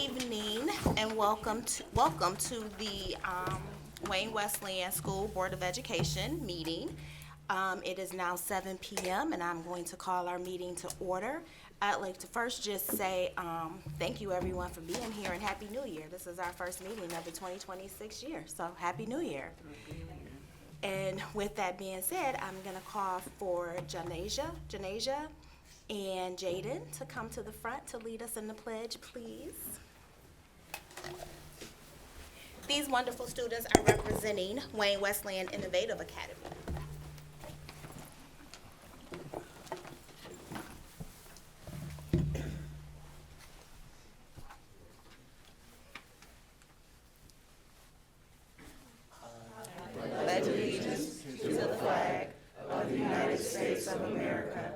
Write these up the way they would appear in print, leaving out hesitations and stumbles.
evening and welcome to the Wayne Wesleyan School Board of Education meeting. It is now 7 p.m. and I'm going to call our meeting to order. I'd like to first just say thank you everyone for being here and Happy New Year. This is our first meeting of the 2026 year, so Happy New Year. And with that being said, I'm going to call for Janasia and Jaden to come to the front to lead us in the pledge, please. These wonderful students are representing Wayne Wesleyan Innovative Academy. Pledge allegiance to the flag of the United States of America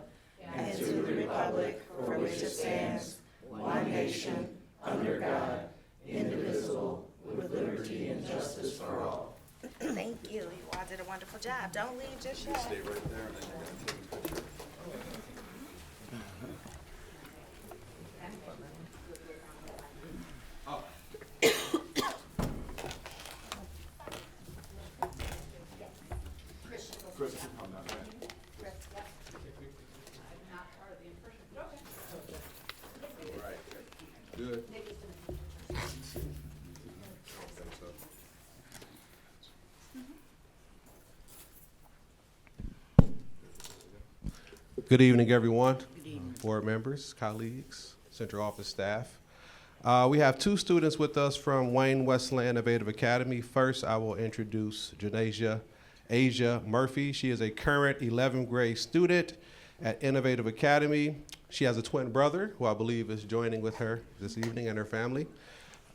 and to the republic for which it stands, one nation, under God, indivisible, with liberty and justice for all. Thank you. You all did a wonderful job. Don't leave just yet. Stay right there and then you're going to take a picture. Chris, you come down there. All right. Good. Good evening, everyone. Board members, colleagues, central office staff. We have two students with us from Wayne Wesleyan Innovative Academy. First, I will introduce Janasia Asia Murphy. She is a current 11th grade student at Innovative Academy. She has a twin brother who I believe is joining with her this evening and her family.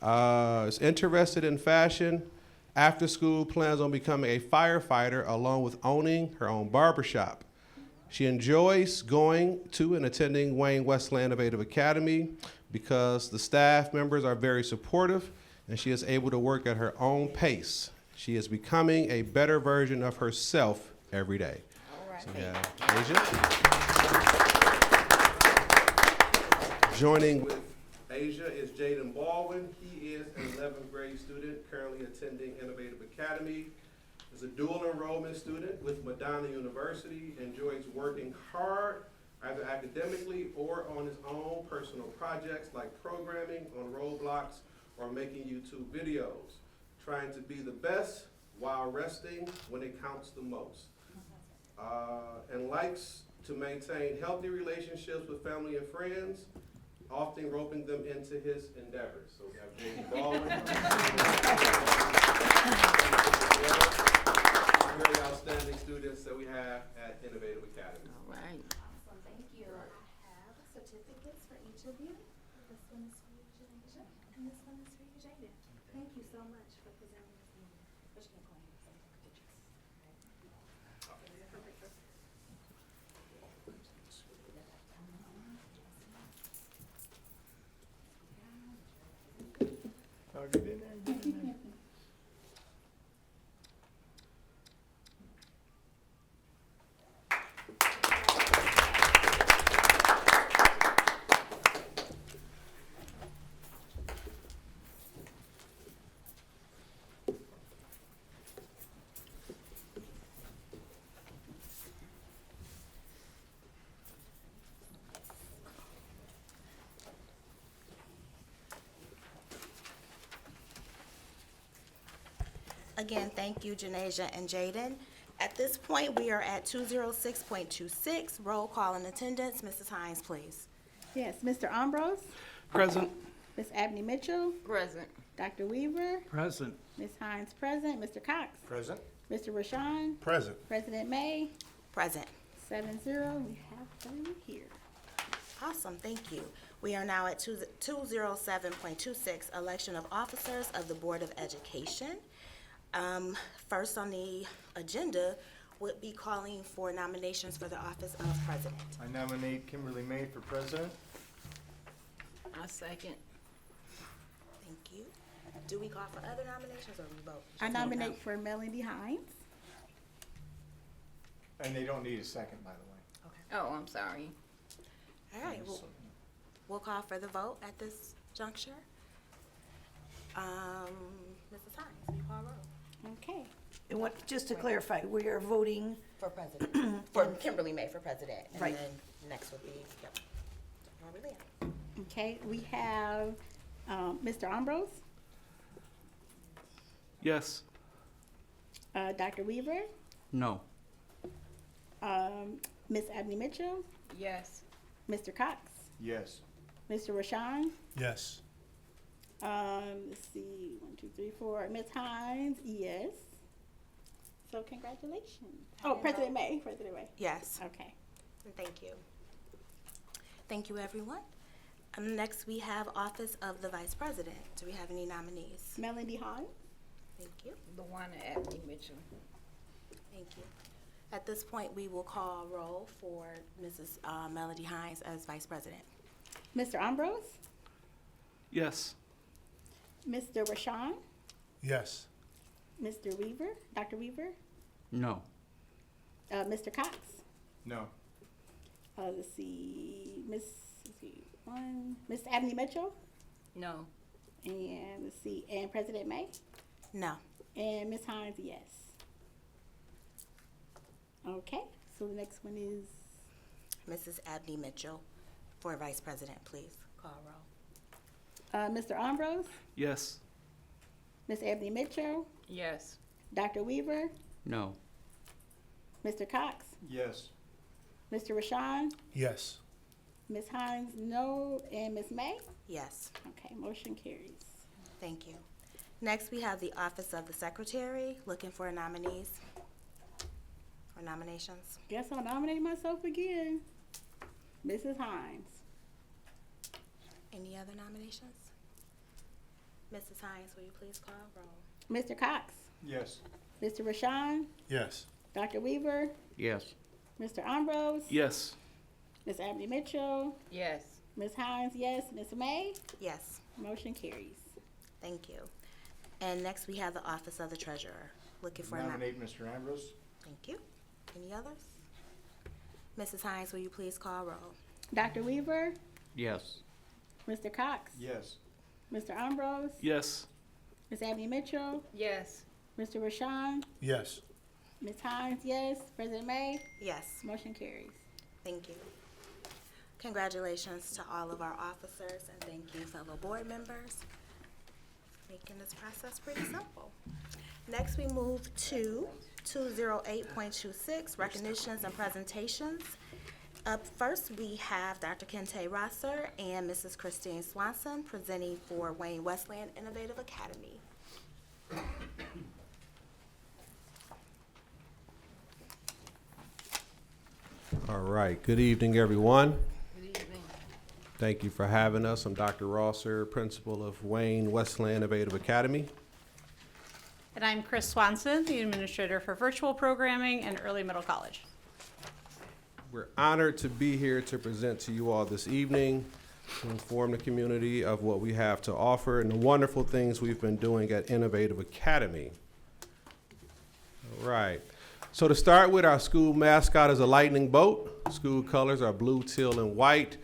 Is interested in fashion. After school, plans on becoming a firefighter along with owning her own barbershop. She enjoys going to and attending Wayne Wesleyan Innovative Academy because the staff members are very supportive and she is able to work at her own pace. She is becoming a better version of herself every day. All right. So we have Asia. Joining with Asia is Jaden Baldwin. He is an 11th grade student currently attending Innovative Academy. Is a dual enrollment student with Madonna University, enjoys working hard either academically or on his own personal projects like programming on Roblox or making YouTube videos, trying to be the best while resting when it counts the most, and likes to maintain healthy relationships with family and friends, often roping them into his endeavors. So we have Jaden Baldwin. Very outstanding students that we have at Innovative Academy. All right. Awesome. Thank you. I have certificates for each of you. This one is for you, Janasia, and this one is for you, Jaden. Thank you so much for presenting this evening. But you can go ahead and take pictures. Oh, get in there, get in there. Again, thank you, Janasia and Jaden. At this point, we are at 206.26. Roll call and attendance. Mrs. Hines, please. Yes, Mr. Ambrose, Present. Miss Abney Mitchell, Present. Dr. Weaver, Present. Miss Hines present, Mr. Cox, Present. Mr. Rashawn, Present. President May, Present. 7-0, we have 30 here. Awesome, thank you. We are now at 207.26, election of officers of the Board of Education. First on the agenda would be calling for nominations for the office of president. I nominate Kimberly May for president. I second. Thank you. Do we call for other nominations or we vote? I nominate for Melody Hines. And they don't need a second, by the way. Oh, I'm sorry. All right, we'll call for the vote at this juncture. Mrs. Hines, will you call roll? Okay. And what, just to clarify, we are voting, For president. For Kimberly May for president. And Right. then next would be, yep. Barbara Lee. Okay, we have, Mr. Ambrose, Yes. Dr. Weaver, No. Miss Abney Mitchell, Yes. Mr. Cox, Yes. Mr. Rashawn, Yes. let's see, 1, 2, 3, 4, Miss Hines, yes. So congratulations. Oh, President May, Yes. okay. Thank you. Thank you, everyone. Next, we have office of the vice president. Do we have any nominees? Melody Hines, Thank you. Luana Abney Mitchell. Thank you. At this point, we will call roll for Mrs. Melody Hines as vice president. Mr. Ambrose, Yes. Mr. Rashawn, Yes. Mr. Weaver, Dr. Weaver, No. Mr. Cox, No. let's see, Miss Abney Mitchell, No. and let's see, and President May, No. and Miss Hines, yes. Okay, so the next one is Mrs. Abney Mitchell for vice president, please. Call roll. Mr. Ambrose, Yes. Miss Abney Mitchell, Yes. Dr. Weaver, No. Mr. Cox, Yes. Mr. Rashawn, Yes. Miss Hines, no, and Miss May. Yes. Okay, motion carries. Thank you. Next, we have the office of the secretary. Looking for nominees or nominations. Guess I'll nominate myself again. Mrs. Hines. Any other nominations? Mrs. Hines, will you please call roll? Mr. Cox, Yes. Mr. Rashawn, Yes. Dr. Weaver, Yes. Mr. Ambrose, Yes. Miss Abney Mitchell, Yes. Miss Hines, yes, Miss May. Yes. Motion carries. Thank you. And next, we have the office of the treasurer. Looking for a Nominate Mr. Ambrose. Thank you. Any others? Mrs. Hines, will you please call roll? Dr. Weaver, Yes. Mr. Cox, Yes. Mr. Ambrose, Yes. Miss Abney Mitchell, Yes. Mr. Rashawn, Yes. Miss Hines, yes, President May. Yes. Motion carries. Thank you. Congratulations to all of our officers, and thank you, fellow board members, making this process pretty simple. Next, we move to 208.26, recognitions and presentations. Up first, we have Dr. Kente Rosser and Mrs. Christine Swanson presenting for Wayne Wesleyan Innovative Academy. All right, good evening, everyone. Good evening. Thank you for having us. I'm Dr. Rosser, principal of Wayne Wesleyan Innovative Academy. And I'm Chris Swanson, the administrator for virtual programming and early middle college. We're honored to be here to present to you all this evening, to inform the community of what we have to offer and the wonderful things we've been doing at Innovative Academy. All right. So to start with, our school mascot is a lightning bolt. School colors are blue, teal, and white.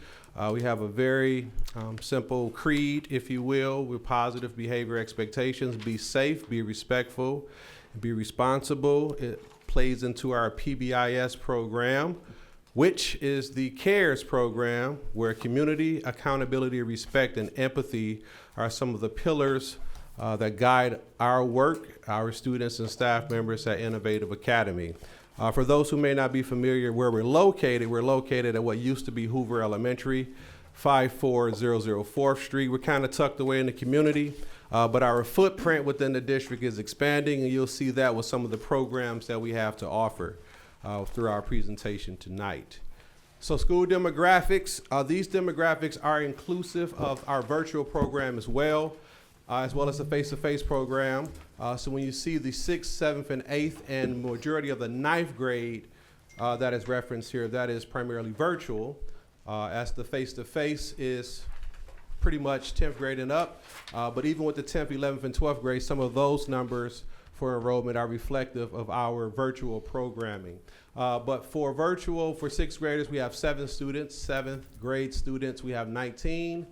We have a very simple creed, if you will, with positive behavior expectations. Be safe, be respectful, be responsible. It plays into our PBIS program, which is the CARES program, where community, accountability, respect, and empathy are some of the pillars that guide our work, our students and staff members at Innovative Academy. For those who may not be familiar where we're located at what used to be Hoover Elementary, 5400 4th Street. We're kind of tucked away in the community, but our footprint within the district is expanding, and you'll see that with some of the programs that we have to offer through our presentation tonight. So school demographics, these demographics are inclusive of our virtual program as well as the face-to-face program. So when you see the 6th, 7th, and 8th, and majority of the 9th grade that is referenced here, that is primarily virtual, as the face-to-face is pretty much 10th grade and up. But even with the 10th, 11th, and 12th grade, some of those numbers for enrollment are reflective of our virtual programming. But for virtual, for 6th graders, we have 7 students, 7th grade students, we have 19.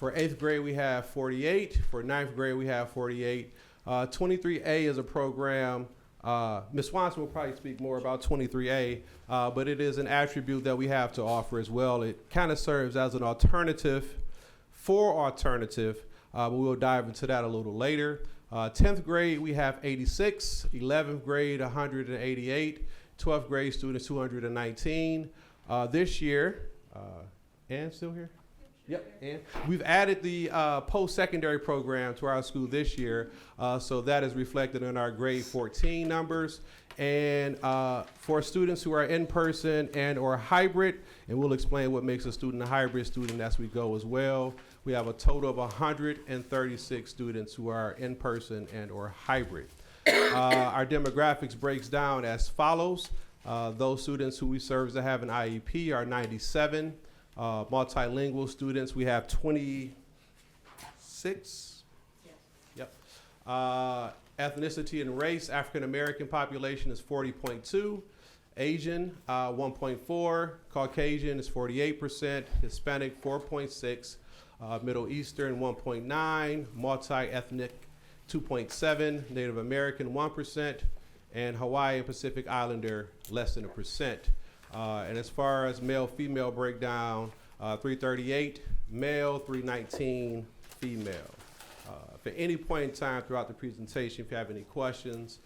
For 8th grade, we have 48. For 9th grade, we have 48. 23A is a program, Ms. Swanson will probably speak more about 23A, but it is an attribute that we have to offer as well. It kind of serves as an alternative for alternative, but we'll dive into that a little later. 10th grade, we have 86. 11th grade, 188. 12th grade students, 219. This year, Ann still here? Yep, and we've added the post-secondary program to our school this year, so that is reflected in our grade 14 numbers. And for students who are in person and or hybrid, and we'll explain what makes a student a hybrid student as we go as well, we have a total of 136 students who are in person and or hybrid. Our demographics breaks down as follows. Those students who we serve that have an IEP are 97. Multilingual students, we have 26. Yep. Ethnicity and race, African American population is 40.2. Asian, 1.4. Caucasian is 48%. Hispanic, 4.6. Middle Eastern, 1.9. Multi-ethnic, 2.7. Native American, 1%. And Hawaii and Pacific Islander, less than 1%. And as far as male-female breakdown, 338 male, 319 female. For any point in time throughout the presentation, if you have any questions,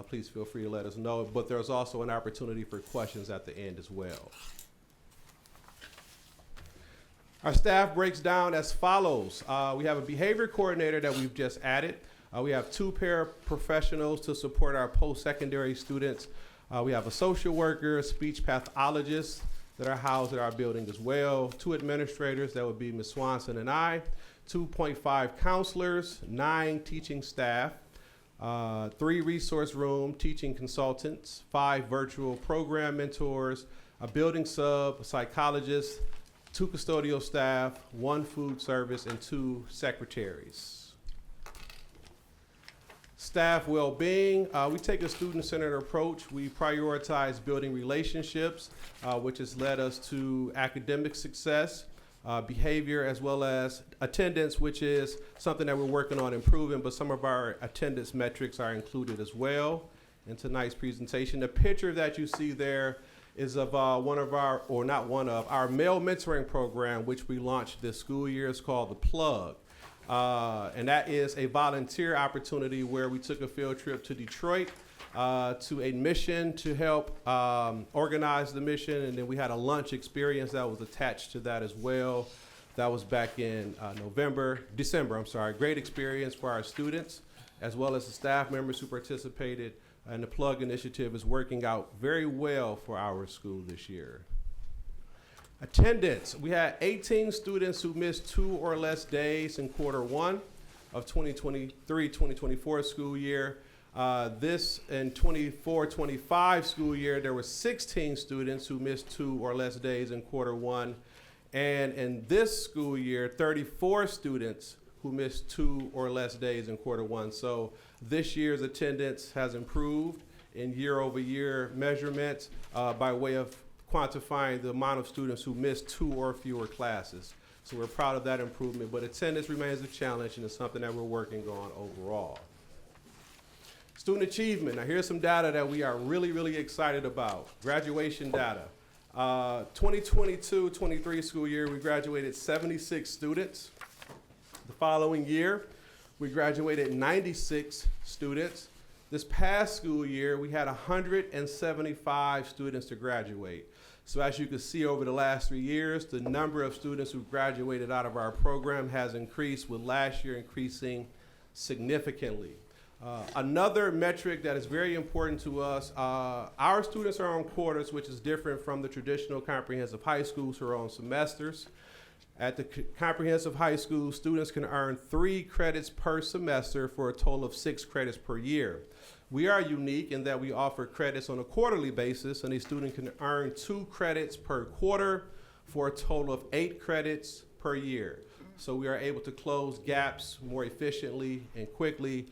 please feel free to let us know. But there's also an opportunity for questions at the end as well. Our staff breaks down as follows. We have a behavior coordinator that we've just added. We have 2 paraprofessionals to support our post-secondary students. We have a social worker, a speech pathologist that are housed at our building as well. 2 administrators, that would be Ms. Swanson and I. 2.5 counselors, 9 teaching staff, 3 resource room teaching consultants, 5 virtual program mentors, a building sub, a psychologist, 2 custodial staff, 1 food service, and 2 secretaries. Staff well-being, we take a student-centered approach. We prioritize building relationships, which has led us to academic success, behavior, as well as attendance, which is something that we're working on improving, but some of our attendance metrics are included as well in tonight's presentation. The picture that you see there is of our male mentoring program, which we launched this school year. It's called The Plug. And that is a volunteer opportunity where we took a field trip to Detroit to a mission to help organize the mission, and then we had a lunch experience that was attached to that as well. That was back in December. Great experience for our students as well as the staff members who participated, and the Plug initiative is working out very well for our school this year. Attendance, we had 18 students who missed 2 or less days in Q1 of 2023-2024 school year. This in 24-25 school year, there were 16 students who missed 2 or less days in Q1. And in this school year, 34 students who missed 2 or less days in Q1. So this year's attendance has improved in year-over-year measurements by way of quantifying the amount of students who missed 2 or fewer classes. So we're proud of that improvement, but attendance remains a challenge and it's something that we're working on overall. Student achievement, now here's some data that we are really excited about. Graduation data. 2022-23 school year, we graduated 76 students. The following year, we graduated 96 students. This past school year, we had 175 students to graduate. So as you can see over the last 3 years, the number of students who graduated out of our program has increased, with last year increasing significantly. Another metric that is very important to us, our students are on quarters, which is different from the traditional comprehensive high schools who are on semesters. At the comprehensive high school, students can earn 3 credits per semester for a total of 6 credits per year. We are unique in that we offer credits on a quarterly basis, and a student can earn 2 credits per quarter for a total of 8 credits per year. So we are able to close gaps more efficiently and quickly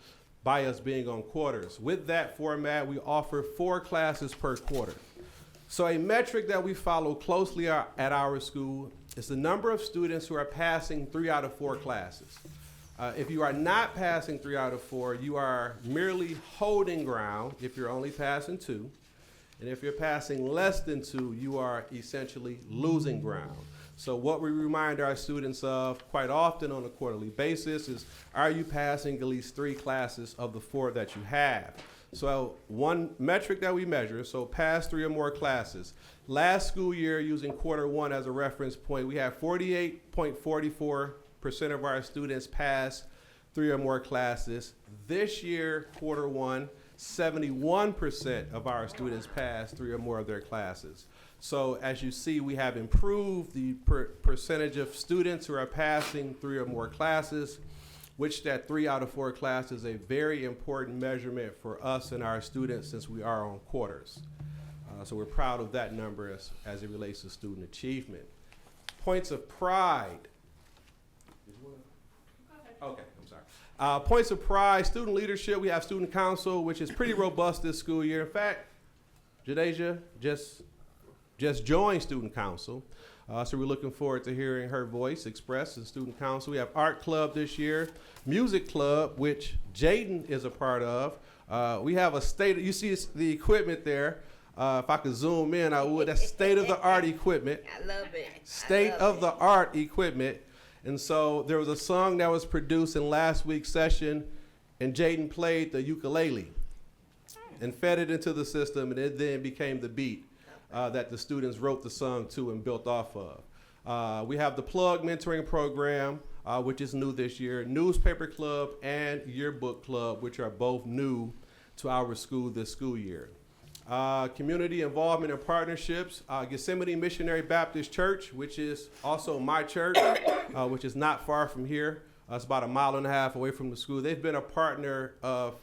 by us being on quarters. With that format, we offer 4 classes per quarter. So a metric that we follow closely at our school is the number of students who are passing 3 out of 4 classes. If you are not passing 3 out of 4, you are merely holding ground if you're only passing 2. And if you're passing less than 2, you are essentially losing ground. So what we remind our students of quite often on a quarterly basis is, are you passing at least 3 classes of the 4 that you have? So one metric that we measure, so pass 3 or more classes. Last school year, using Q1 as a reference point, we had 48.44% of our students pass 3 or more classes. This year, Q1, 71% of our students pass 3 or more of their classes. So as you see, we have improved the percentage of students who are passing 3 or more classes, which that 3 out of 4 classes is a very important measurement for us and our students since we are on quarters. So we're proud of that number as it relates to student achievement. Points of pride. Okay, I'm sorry. Points of pride, student leadership. We have student council, which is pretty robust this school year. In fact, Jadasia just joined student council. So we're looking forward to hearing her voice expressed in student council. We have art club this year, music club, which Jaden is a part of. We have you see the equipment there. If I could zoom in, I would. That's state-of-the-art equipment. I love it. State-of-the-art equipment. And so there was a song that was produced in last week's session, and Jaden played the ukulele and fed it into the system, and it then became the beat that the students wrote the song to and built off of. We have the Plug Mentoring Program, which is new this year, Newspaper Club, and Yearbook Club, which are both new to our school this school year. Community involvement and partnerships, Gethsemane Missionary Baptist Church, which is also my church, which is not far from here. It's about 1.5 miles away from the school. They've been a partner of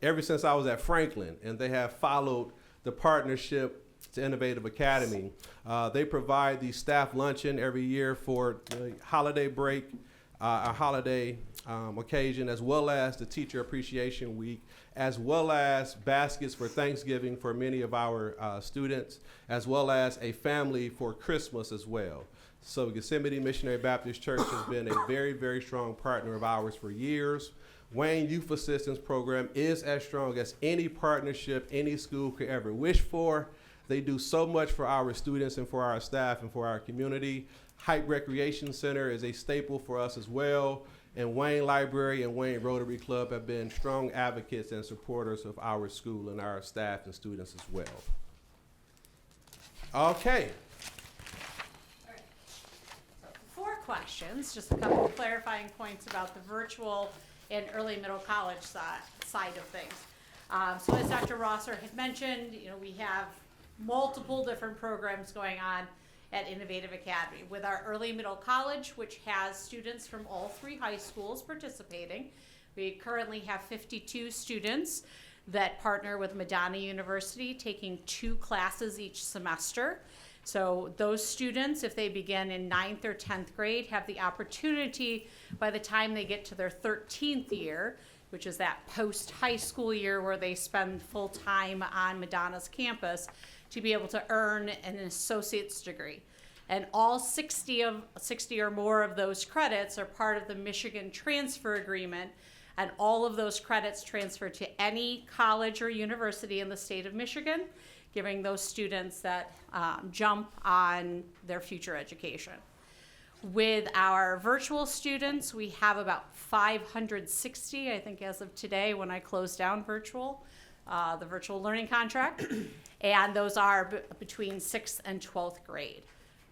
ever since I was at Franklin, and they have followed the partnership to Innovative Academy. They provide the staff luncheon every year for the holiday break, a holiday occasion, as well as the Teacher Appreciation Week, as well as baskets for Thanksgiving for many of our students, as well as a family for Christmas as well. So Gethsemane Missionary Baptist Church has been a very, very strong partner of ours for years. Wayne Youth Assistance Program is as strong as any partnership any school could ever wish for. They do so much for our students and for our staff and for our community. Hype Recreation Center is a staple for us as well. And Wayne Library and Wayne Rotary Club have been strong advocates and supporters of our school and our staff and students as well. Okay. All right. So 4 questions, just a couple of clarifying points about the virtual and early middle college side of things. So as Dr. Rosser had mentioned, we have multiple different programs going on at Innovative Academy. With our early middle college, which has students from all 3 high schools participating, we currently have 52 students that partner with Madonna University, taking 2 classes each semester. So those students, if they begin in 9th or 10th grade, have the opportunity by the time they get to their 13th year, which is that post-high school year where they spend full time on Madonna's campus, to be able to earn an associate's degree. And all 60 or more of those credits are part of the Michigan Transfer Agreement, and all of those credits transfer to any college or university in the state of Michigan, giving those students that jump on their future education. With our virtual students, we have about 560, I think as of today when I closed down virtual, the virtual learning contract, and those are between 6th and 12th grade.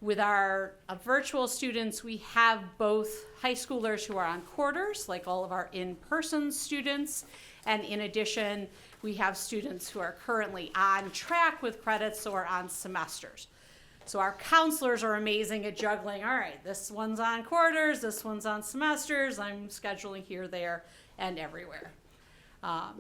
With our virtual students, we have both high schoolers who are on quarters, like all of our in-person students, and in addition, we have students who are currently on track with credits or on semesters. So our counselors are amazing at juggling, all right, this one's on quarters, this one's on semesters, I'm scheduling here, there, and everywhere.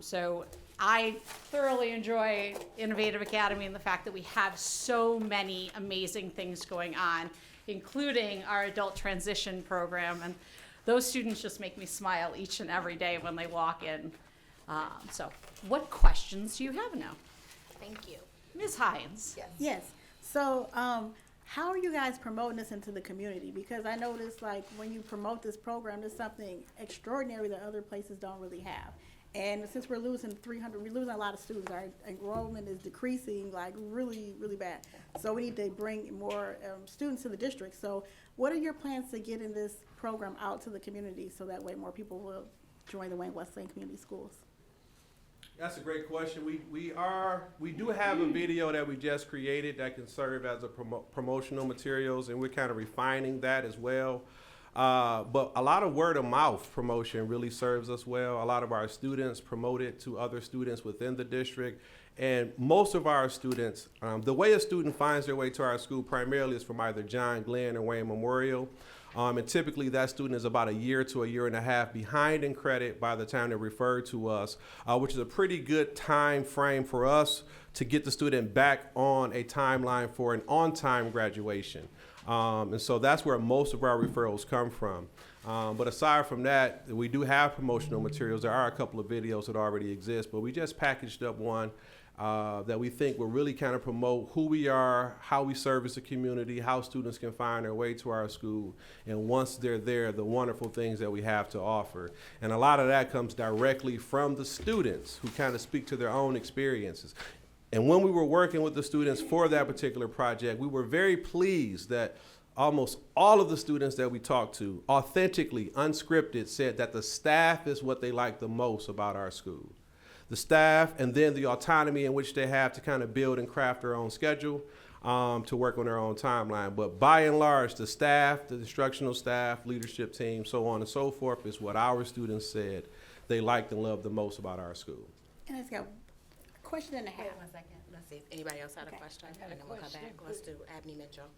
So I thoroughly enjoy Innovative Academy and the fact that we have so many amazing things going on, including our adult transition program. And those students just make me smile each and every day when they walk in. So what questions do you have now? Thank you. Ms. Hines? Yes. So, how are you guys promoting this into the community? Because I noticed, like, when you promote this program, there's something extraordinary that other places don't really have. And since we're losing 300, we're losing a lot of students. Our enrollment is decreasing, like, really, really bad. So we need to bring more students to the district. So what are your plans to getting this program out to the community so that way more people will join the Wayne Wesleyan Community Schools? That's a great question. We do have a video that we just created that can serve as a promotional materials, and we're kind of refining that as well. But a lot of word of mouth promotion really serves us well. A lot of our students promote it to other students within the district. And most of our students, the way a student finds their way to our school primarily is from either John Glenn or Wayne Memorial. And typically that student is about a year to a year and a half behind in credit by the time they're referred to us, which is a pretty good time frame for us to get the student back on a timeline for an on-time graduation. And so that's where most of our referrals come from. But aside from that, we do have promotional materials. There are a couple of videos that already exist, but we just packaged up one that we think will really kind of promote who we are, how we service the community, how students can find their way to our school, and once they're there, the wonderful things that we have to offer. And a lot of that comes directly from the students who kind of speak to their own experiences. And when we were working with the students for that particular project, we were very pleased that almost all of the students that we talked to, authentically, unscripted, said that the staff is what they like the most about our school. The staff, and then the autonomy in which they have to kind of build and craft their own schedule to work on their own timeline. But by and large, the staff, the instructional staff, leadership team, so on and so forth, is what our students said they liked and loved the most about our school. And it's got a question and a half. Wait 1 second. Let's see if anybody else had a Okay. question, and then we'll come back. Let's do Abney Mitchell,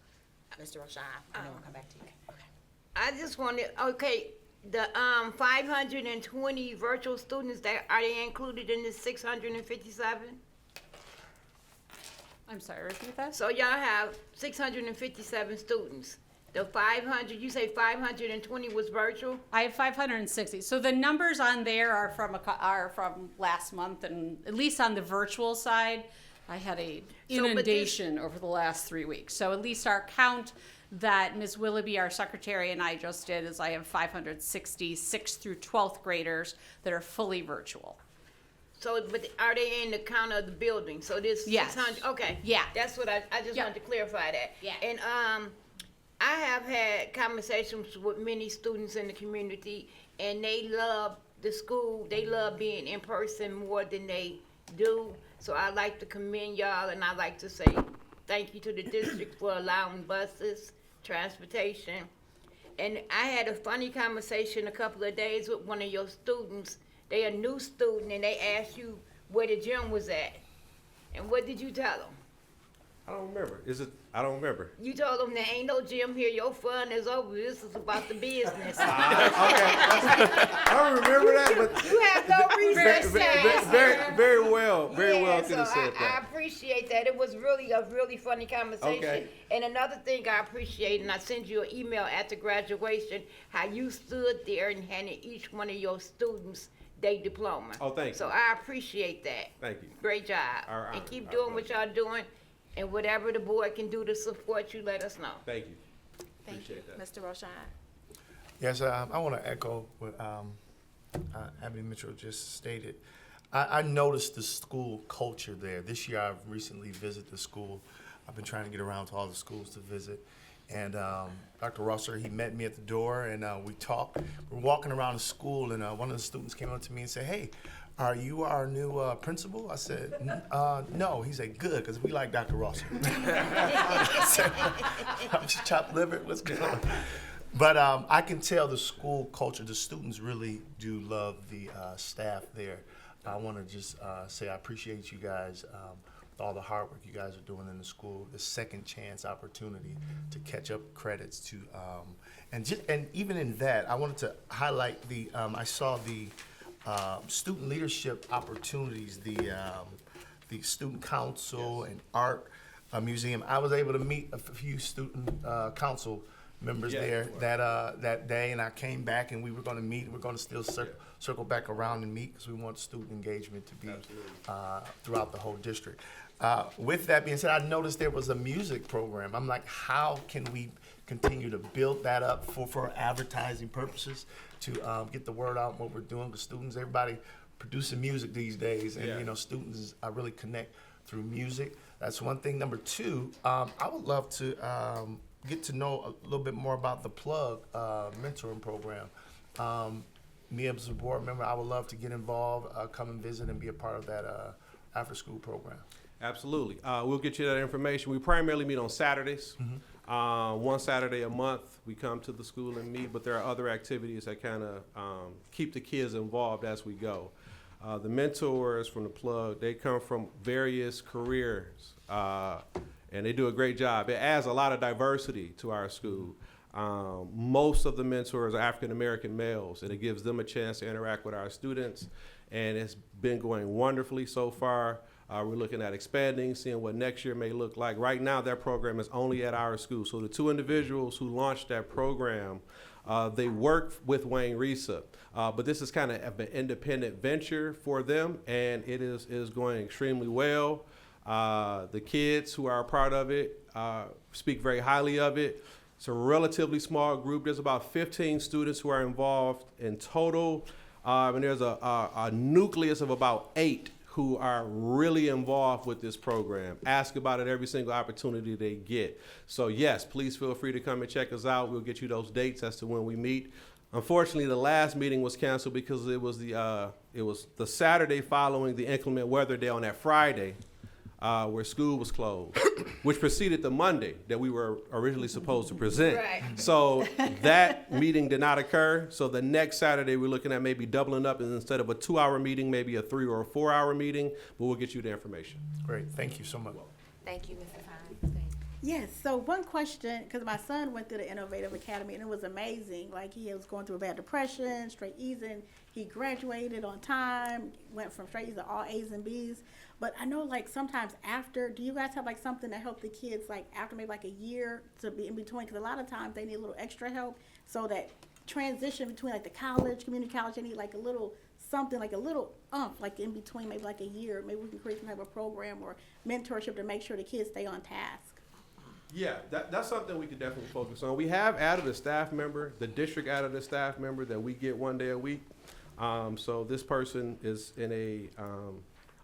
Mr. Roshan, and then we'll come back to you. Okay. I just wanted, okay, the 520 virtual students, are they included in the 657? I'm sorry, repeat that? So y'all have 657 students. The 500, you say 520 was virtual? I have 560. So the numbers on there are from last month, and at least on the virtual side, I had a inundation over the last 3 weeks. So at least our count that Ms. Willoughby, our secretary, and I just did is I have 566 through 12th graders that are fully virtual. So, but are they in the count of the building? So this Yes. 600, okay. Yeah. That's what I just Yep. wanted to clarify that. Yeah. And I have had conversations with many students in the community, and they love the school. They love being in person more than they do. So I like to commend y'all, and I like to say thank you to the district for allowing buses, transportation. And I had a funny conversation a couple of days with one of your students. They a new student, and they asked you where the gym was at. And what did you tell them? I don't remember. I don't remember. You told them there ain't no gym here. Your fun is over. This is about the business. I don't remember that, but You have no reason to say. very well Yeah, could have so said I that. appreciate that. It was really a really funny conversation. Okay. And another thing I appreciate, and I sent you an email after graduation, how you stood there and handed each one of your students their diploma. Oh, thank you. So I appreciate that. Thank you. Great job. Our honor, And keep our doing what y'all doing, and whatever the board can do to support you, let us know. Thank you. Thank you. Appreciate that. Mr. Roshan. Yes, I want to echo what Abby Mitchell just stated. I noticed the school culture there. This year I've recently visited the school. I've been trying to get around to all the schools to visit. And Dr. Rosser, he met me at the door, and we talked. We're walking around the school, and one of the students came up to me and said, "Hey, are you our new principal?" I said, "No." He said, "Good, because we like Dr. Rosser." I said, "I'm just chopped liver. What's going on?" But I can tell the school culture, the students really do love the staff there. I want to just say I appreciate you guys. All the hard work you guys are doing in the school, the second chance opportunity to catch up credits to, and even in that, I wanted to highlight the, I saw the student leadership opportunities, the student council and art museum. I was able to meet a few student council members Yeah, there you were. that day, and I came back and we were going to meet. We're going to still circle back around and meet because we want student engagement to be throughout the whole district. With that being said, I noticed there was a music program. I'm like, how can we continue to build that up for advertising purposes to get the word out what we're doing? Because students, everybody producing music these days, and Yeah. Students really connect through music. That's one thing. Number two, I would love to get to know a little bit more about the Plug mentoring program. Me as a board member, I would love to get involved, come and visit, and be a part of that after-school program. Absolutely. We'll get you that information. We primarily meet on Saturdays. One Saturday a month, we come to the school and meet, but there are other activities that kind of keep the kids involved as we go. The mentors from the Plug, they come from various careers, and they do a great job. It adds a lot of diversity to our school. Most of the mentors are African-American males, and it gives them a chance to interact with our students, and it's been going wonderfully so far. We're looking at expanding, seeing what next year may look like. Right now, that program is only at our school. So the two individuals who launched that program, they work with Wayne Risa, but this is kind of an independent venture for them, and it is going extremely well. The kids who are a part of it speak very highly of it. It's a relatively small group. There's about 15 students who are involved in total, and there's a nucleus of about 8 who are really involved with this program. Ask about it every single opportunity they get. So yes, please feel free to come and check us out. We'll get you those dates as to when we meet. Unfortunately, the last meeting was canceled because it was the Saturday following the inclement weather day on that Friday, where school was closed, which preceded the Monday that we were originally supposed to present. Right. So that meeting did not occur. So the next Saturday, we're looking at maybe doubling up, and instead of a 2-hour meeting, maybe a 3 or a 4-hour meeting, but we'll get you the information. Great, thank you so much. Thank you, Mrs. Hines. Yes, so one question, because my son went through the Innovative Academy and it was amazing. Like, he was going through a bad depression, straight E's, and he graduated on time, went from straight E's to all A's and B's. But I know, like, sometimes after, do you guys have like something to help the kids, like after maybe like a year to be in between? Because a lot of times they need a little extra help, so that transition between like the college, community college, they need like a little something, like a little like in between, maybe like a year. Maybe we can create some type of program or mentorship to make sure the kids stay on task. Yeah, that's something we could definitely focus on. We have added a staff member. The district added a staff member that we get 1 day a week. So this person is in a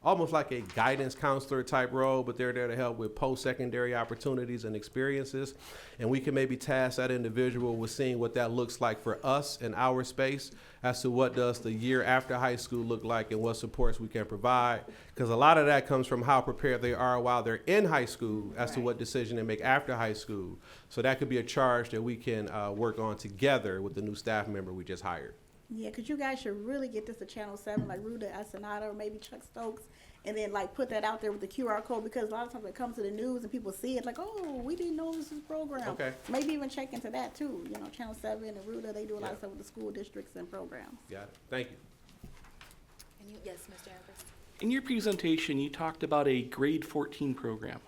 almost like a guidance counselor type role, but they're there to help with post-secondary opportunities and experiences. And we can maybe task that individual with seeing what that looks like for us in our space as to what does the year after high school look like and what supports we can provide. Because a lot of that comes from how prepared they are while they're in high school as to what decision they make after high school. So that could be a charge that we can work on together with the new staff member we just hired. Yeah, because you guys should really get this to Channel 7, like Ruta Asanada or maybe Chuck Stokes, and then like put that out there with the QR code, because a lot of times it comes to the news and people see it like, oh, we didn't know this was a program. Okay. Maybe even check into that too. You know, Channel 7 and Ruta, they do a lot Yeah. of stuff with the school districts and programs. Got it. Thank you. And you, yes, Mr. Ambrose. In your presentation, you talked about a grade 14 program.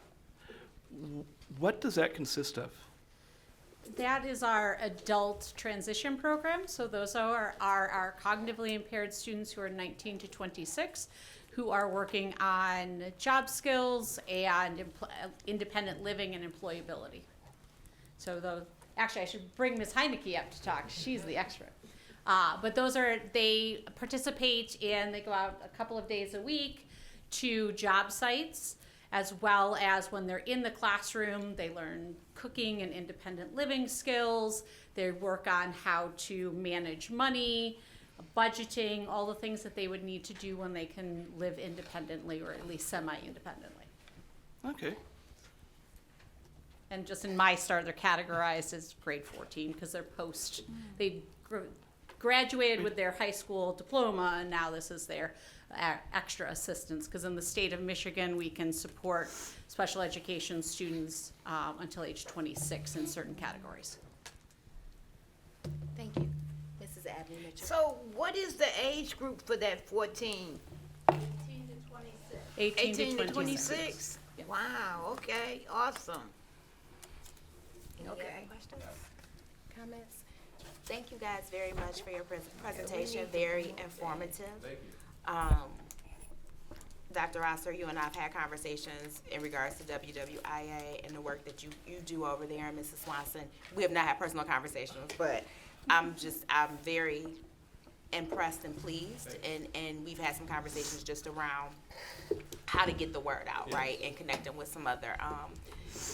What does that consist of? That is our adult transition program. So those are our cognitively impaired students who are 19 to 26, who are working on job skills and independent living and employability. So actually, I should bring Ms. Heineke up to talk. She's the expert. But they participate in, they go out a couple of days a week to job sites, as well as when they're in the classroom, they learn cooking and independent living skills. They work on how to manage money, budgeting, all the things that they would need to do when they can live independently, or at least semi-independently. Okay. And just in my star, they're categorized as grade 14 because they're they graduated with their high school diploma, and now this is their extra assistance, because in the state of Michigan, we can support special education students until age 26 in certain categories. Thank you. Mrs. Abney Mitchell. So what is the age group for that 14? 18 to 26? Yeah. Wow, okay, awesome. Any Okay. other questions? Comments? Thank you guys very much for your presentation, very informative. Thank you. Dr. Rosser, you and I have had conversations in regards to WWIA and the work that you do over there, and Mrs. Swanson. We have not had personal conversations, but I'm very impressed and pleased, and we've had some conversations just around how to get the word out, right, and connecting with some other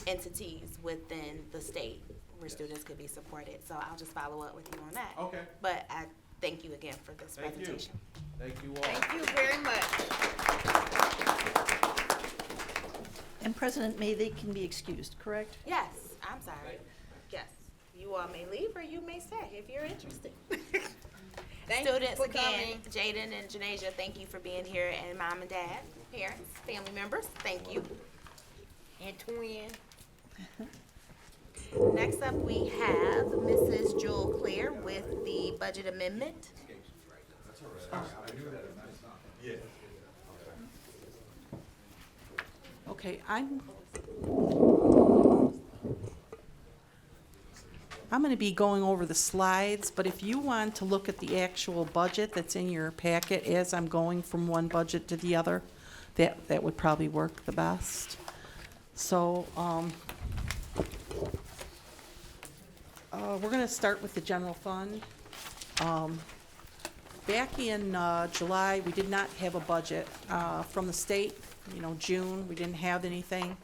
entities within the state where students could be supported. So I'll just follow up with you on that. Okay. But I thank you again for this Thank you. presentation. Thank you all. Thank you very much. And President May, they can be excused, correct? Yes, I'm sorry. Yes, you all may leave or you may stay if you're interested. Thank you Students, for again, coming. Jaden and Janasia, thank you for being here, and mom and dad, parents, family members, thank you. And twin. Next up, we have Mrs. Jewel Claire with the budget amendment. Okay, I'm going to be going over the slides, but if you want to look at the actual budget that's in your packet as I'm going from one budget to the other, that would probably work the best. So, we're going to start with the general fund. Back in July, we did not have a budget from the state. June, we didn't have anything.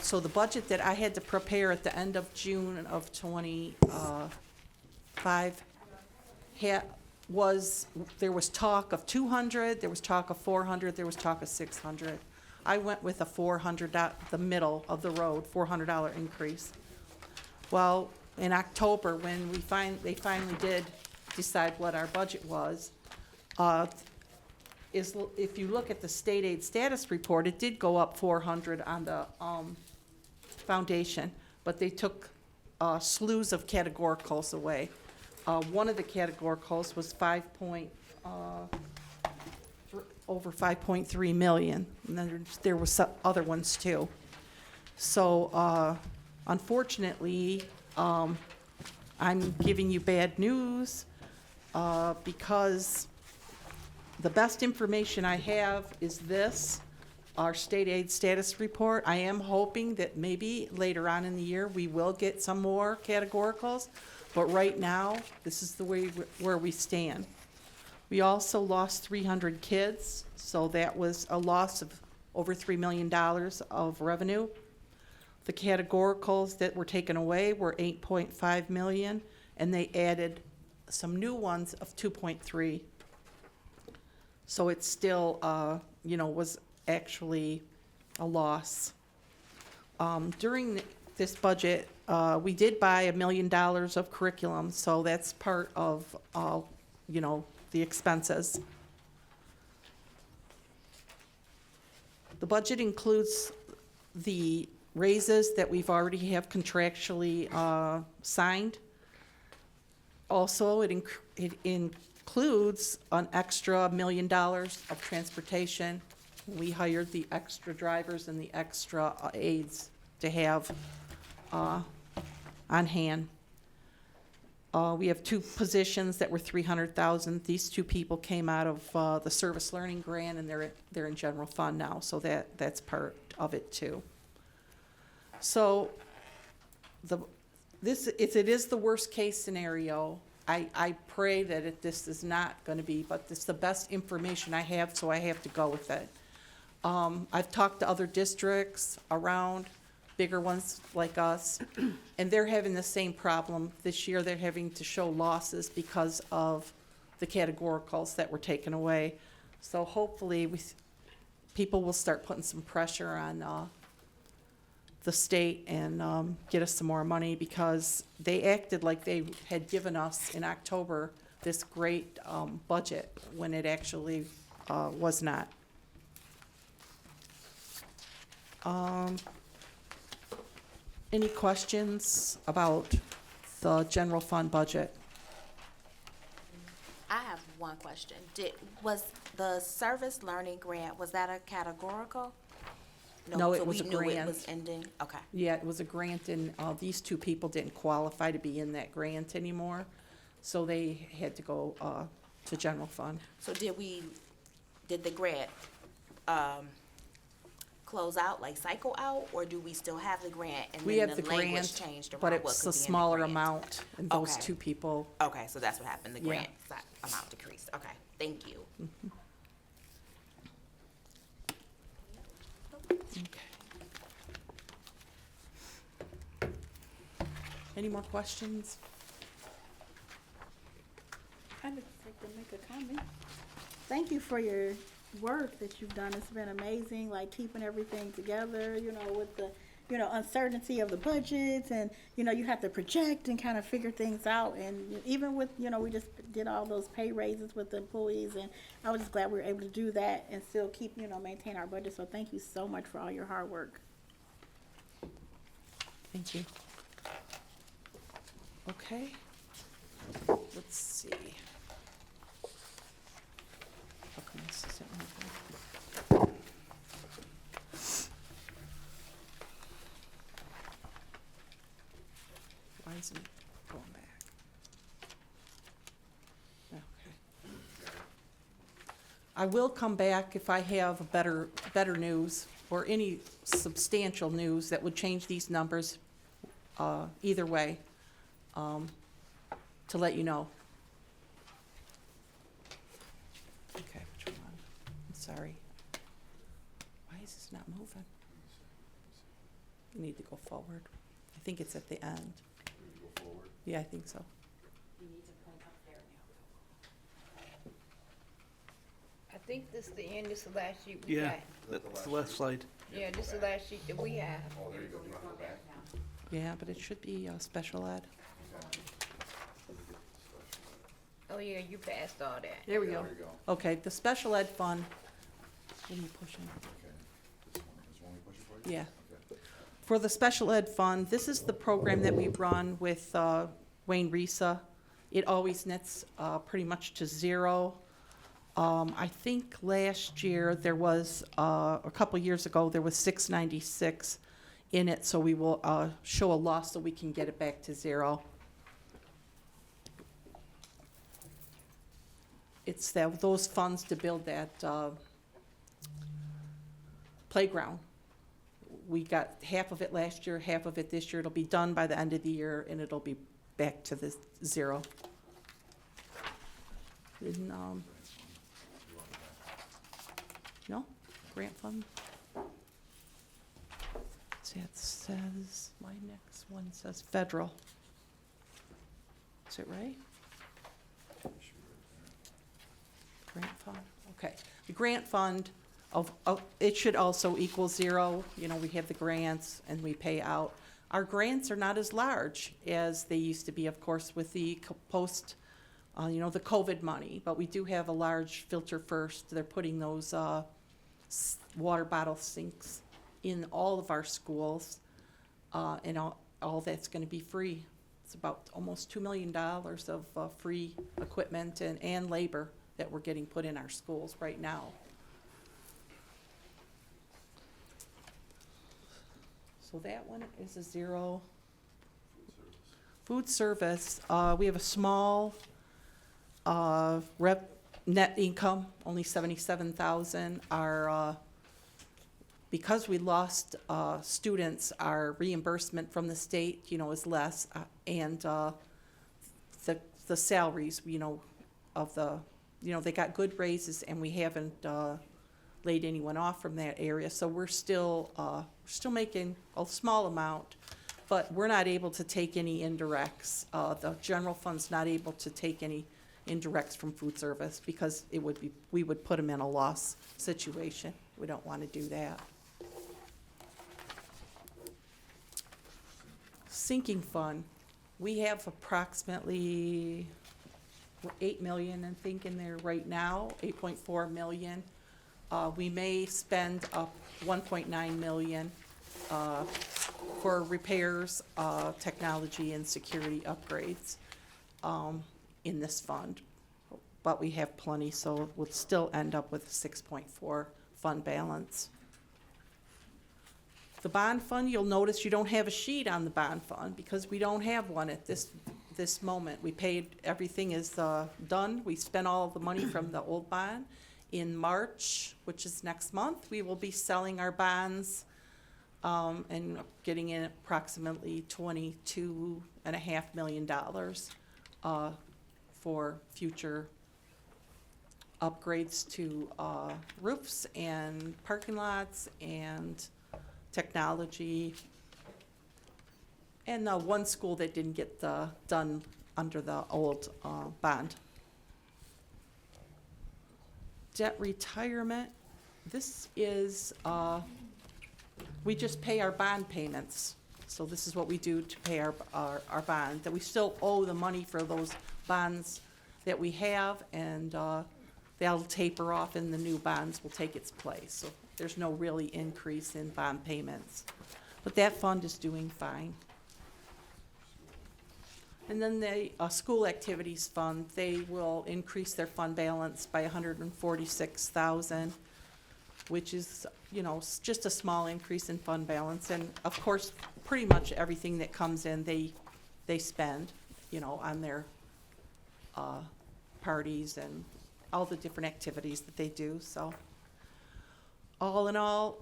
So the budget that I had to prepare at the end of June of 25 there was talk of 200, there was talk of 400, there was talk of 600. I went with a $400, the middle of the road, $400 increase. Well, in October, when they finally did decide what our budget was, if you look at the state aid status report, it did go up 400 on the foundation, but they took slews of categoricals away. One of the categoricals was over 5.3 million, and then there was some other ones too. So unfortunately, I'm giving you bad news because the best information I have is this, our state aid status report. I am hoping that maybe later on in the year we will get some more categoricals, but right now, this is the way where we stand. We also lost 300 kids, so that was a loss of over $3 million of revenue. The categoricals that were taken away were 8.5 million, and they added some new ones of 2.3. So it still, was actually a loss. During this budget, we did buy $1 million of curriculum, so that's part of, the expenses. The budget includes the raises that we've already have contractually signed. Also, it includes an extra $1 million of transportation. We hired the extra drivers and the extra aides to have on hand. We have 2 positions that were $300,000. These 2 people came out of the service learning grant, and they're in general fund now, so that's part of it too. So it is the worst case scenario. I pray that this is not going to be, but it's the best information I have, so I have to go with it. I've talked to other districts around, bigger ones like us, and they're having the same problem. This year they're having to show losses because of the categoricals that were taken away. So hopefully people will start putting some pressure on the state and get us some more money, because they acted like they had given us in October this great budget when it actually was not. Any questions about the general fund budget? I have one question. Was the service learning grant, was that a categorical? No, it so was we a knew it grant. was ending? Okay. Yeah, it was a grant, and these two people didn't qualify to be in that grant anymore, so they had to go to general fund. So did the grant, close out, like cycle out, or do we still have the grant and We then have the the language grant, changed around but what it's could a be in the smaller grant? amount, and those Okay. two people, Okay, so that's what happened, the Yeah. grant amount decreased. Okay, thank you. any more questions? I'd just like to make a comment. Thank you for your work that you've done. It's been amazing, like keeping everything together, you know, with the, you know, uncertainty of the budgets and, you know, you have to project and kind of figure things out. And even with, you know, we just did all those pay raises with the employees and I was just glad we were able to do that and still keep, you know, maintain our budget. So thank you so much for all your hard work. Thank you. Okay. Let's see. How come this isn't moving? Why isn't it going back? Okay. I will come back if I have better news or any substantial news that would change these numbers, either way, to let you know. Okay, which one? I'm sorry. Why is this not moving? You need to go forward. I think it's at the end. Yeah, I think so. I think this is the end, this is the last sheet we Yeah, got. that's the left slide. Yeah, this is the last sheet that we have. Yeah, but it should be special ed. Oh, yeah, you passed all that. There we go. Okay, the special ed fund. What are you pushing? Yeah. For the special ed fund, this is the program that we run with Wayne Risa. It always nets pretty much to zero. I think last year there was, a couple years ago, there was 696 in it, so we will show a loss so we can get it back to zero. It's those funds to build that playground. We got half of it last year, half of it this year. It'll be done by the end of the year, and it'll be back to the zero. And, no, grant fund. See, it says, my next one says federal. Is it right? Grant fund, okay. The grant fund it should also equal zero. You know, we have the grants and we pay out. Our grants are not as large as they used to be, of course, with the post, you know, the COVID money. But we do have a large Filter First. They're putting those water bottle sinks in all of our schools, and all that's going to be free. It's about almost $2 million of free equipment and labor that we're getting put in our schools right now. So that one is a zero. Food service, we have a small net income, only 77,000. Our because we lost students, our reimbursement from the state, you know, is less, and the salaries, you know, of the, you know, they got good raises, and we haven't laid anyone off from that area, so we're still making a small amount, but we're not able to take any indirects. The general fund's not able to take any indirects from food service because we would put them in a loss situation. We don't want to do that. Sinking fund, we have approximately 8 million, I think, in there right now, 8.4 million. We may spend up 1.9 million for repairs, technology, and security upgrades in this fund. But we have plenty, so we'll still end up with a 6.4 fund balance. The bond fund, you'll notice you don't have a sheet on the bond fund because we don't have one at this moment. We paid, everything is done. We spent all the money from the old bond. In March, which is next month, we will be selling our bonds and getting in approximately $22.5 million for future upgrades to roofs and parking lots and technology. And one school that didn't get done under the old bond. Debt retirement, this is, we just pay our bond payments. So this is what we do to pay our bond, that we still owe the money for those bonds that we have, and that'll taper off and the new bonds will take its place. So there's no really increase in bond payments. But that fund is doing fine. And then the school activities fund, they will increase their fund balance by $146,000, which is, just a small increase in fund balance. And of course, pretty much everything that comes in, they spend, on their parties and all the different activities that they do. So all in all,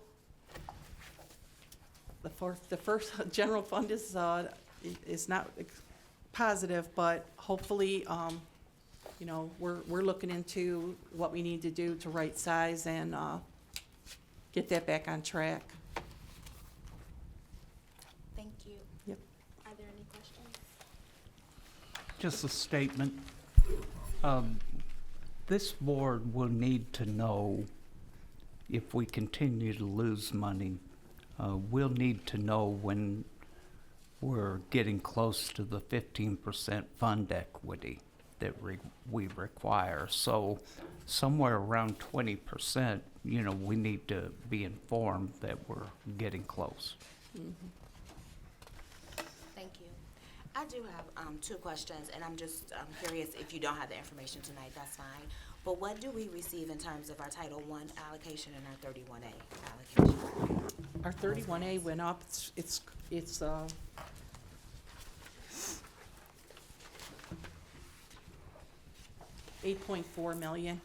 the first general fund is not positive, but hopefully, we're looking into what we need to do to right size and get that back on track. Thank you. Yep. Are there any questions? Just a statement. This board will need to know if we continue to lose money. We'll need to know when we're getting close to the 15% fund equity that we require. So somewhere around 20%, we need to be informed that we're getting close. Mm-hmm. Thank you. I do have two questions, and I'm just curious if you don't have the information tonight, that's fine. But what do we receive in terms of our Title I allocation and our 31A allocation? Our 31A went up. It's $8.4 million.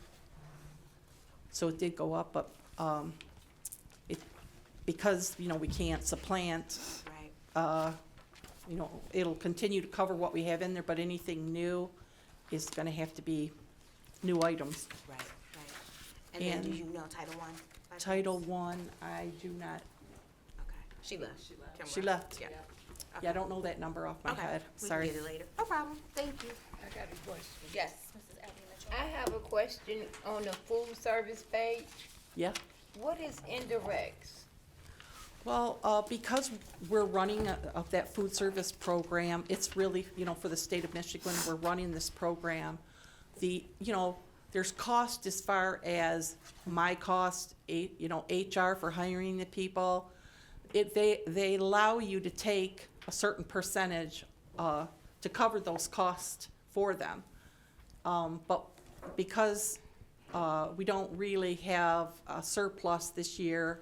So it did go up, but because we can't supplant. Right. It'll continue to cover what we have in there, but anything new is going to have to be new items. Right. And then do And you know Title I? by chance? Title I do not. Okay. She left. She left. Yeah. Yeah, I don't know that number off my Okay. head. We Sorry. can get it later. No problem. Thank you. I got a question. Yes. Mrs. Abby Mitchell. I have a question on the food service page. Yeah. What is indirects? Well, because we're running of that food service program, it's really, for the state of Michigan, we're running this program. There's cost as far as my cost, HR for hiring the people. They allow you to take a certain percentage to cover those costs for them. But because we don't really have a surplus this year,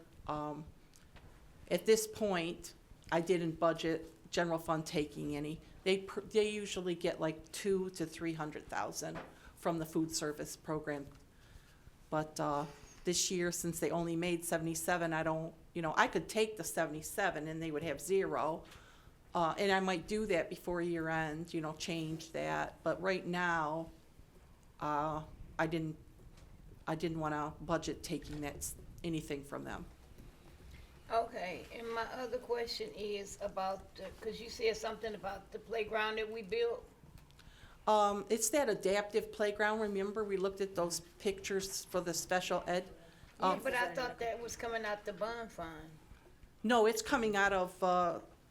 at this point, I didn't budget general fund taking any. They usually get like $200,000 to $300,000 from the food service program. But this year, since they only made 77, I could take the 77 and they would have zero. And I might do that before year end, change that. But right now, I didn't want to budget taking anything from them. Okay, and my other question is about, because you said something about the playground that we built. It's that adaptive playground. Remember, we looked at those pictures for the special ed? Yeah, but I thought that was coming out the bond fund. No, it's coming out of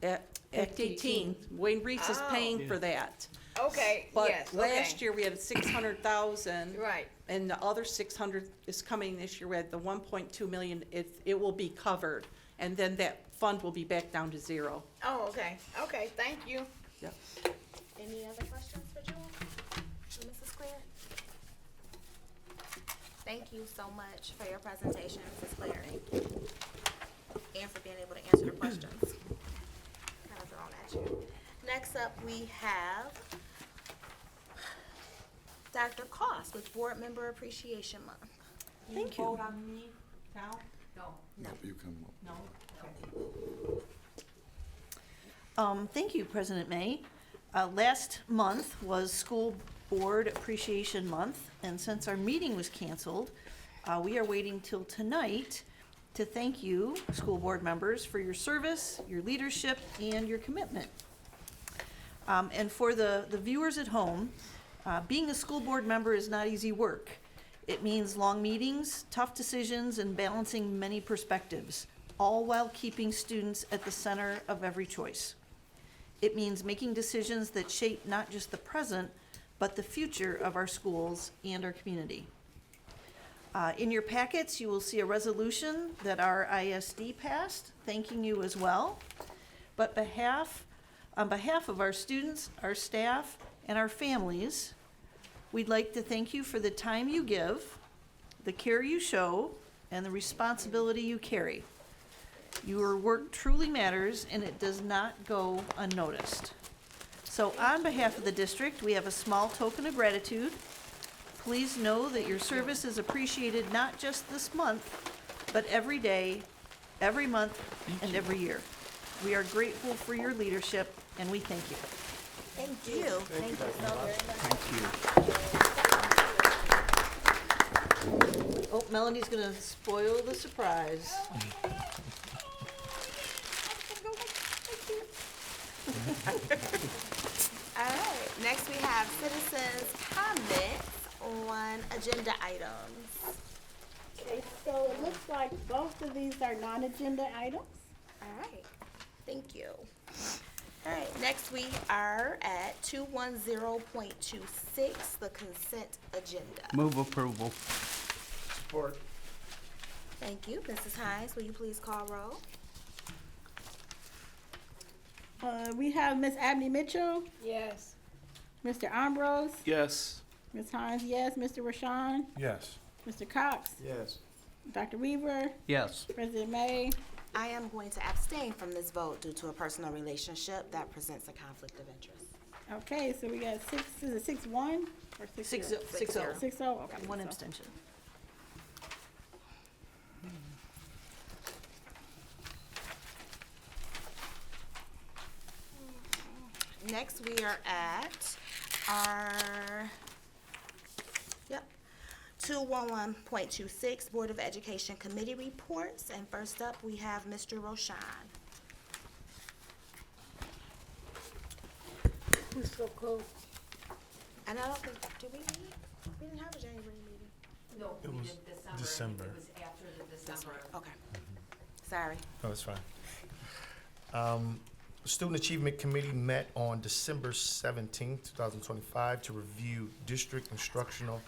Act 18. Wayne Reese is paying for that. Okay, But yes, last year, we had 600,000. Right. And the other 600 is coming this year. We had the 1.2 million. It will be covered. And then that fund will be back down to zero. Oh, okay, thank you. Yep. Any other questions for Jewel? For Mrs. Claire? Thank you so much for your presentation, Mrs. Claire. and for being able to answer the questions. Kind of thrown at you. Next up, we have Dr. Cost with Board Member Appreciation Month. Thank you. You come up. Thank you, President May. Last month was School Board Appreciation Month, and since our meeting was canceled, we are waiting till tonight to thank you, school board members, for your service, your leadership, and your commitment. And for the viewers at home, being a school board member is not easy work. It means long meetings, tough decisions, and balancing many perspectives, all while keeping students at the center of every choice. It means making decisions that shape not just the present, but the future of our schools and our community. In your packets, you will see a resolution that our ISD passed, thanking you as well. But on behalf of our students, our staff, and our families, we'd like to thank you for the time you give, the care you show, and the responsibility you carry. Your work truly matters, and it does not go unnoticed. So on behalf of the district, we have a small token of gratitude. Please know that your service is appreciated not just this month, but every day, every month, and every year. We are grateful for your leadership, and we thank you. Thank you. Thank you so very much. Oh, Melanie's gonna spoil the surprise. All right, next we have citizens' comments on agenda items. Okay, so it looks like both of these are non-agenda items. All right, thank you. All right, next we are at 210.26, the consent agenda. Move approval. Support. Thank you. Mrs. Hines, will you please call roll? We have Ms. Abney Mitchell, Yes. Mr. Ambrose, Yes. Ms. Hines, yes, Mr. Rashawn, Yes. Mr. Cox, Yes. Dr. Weaver, Yes. President May. I am going to abstain from this vote due to a personal relationship that presents a conflict of interest. Okay, so we got six, is it 6-1 or 6-0? 6-0. 6-0, okay. One 6-0. abstention. Next, we are at our, 211.26, Board of Education Committee reports. And first up, we have Mr. Roshan. Who's so close? And I don't think, did we meet? We didn't have a January meeting. It was December. Okay. Sorry. No, it's fine. The Student Achievement Committee met on December 17th, 2025 to review district instructional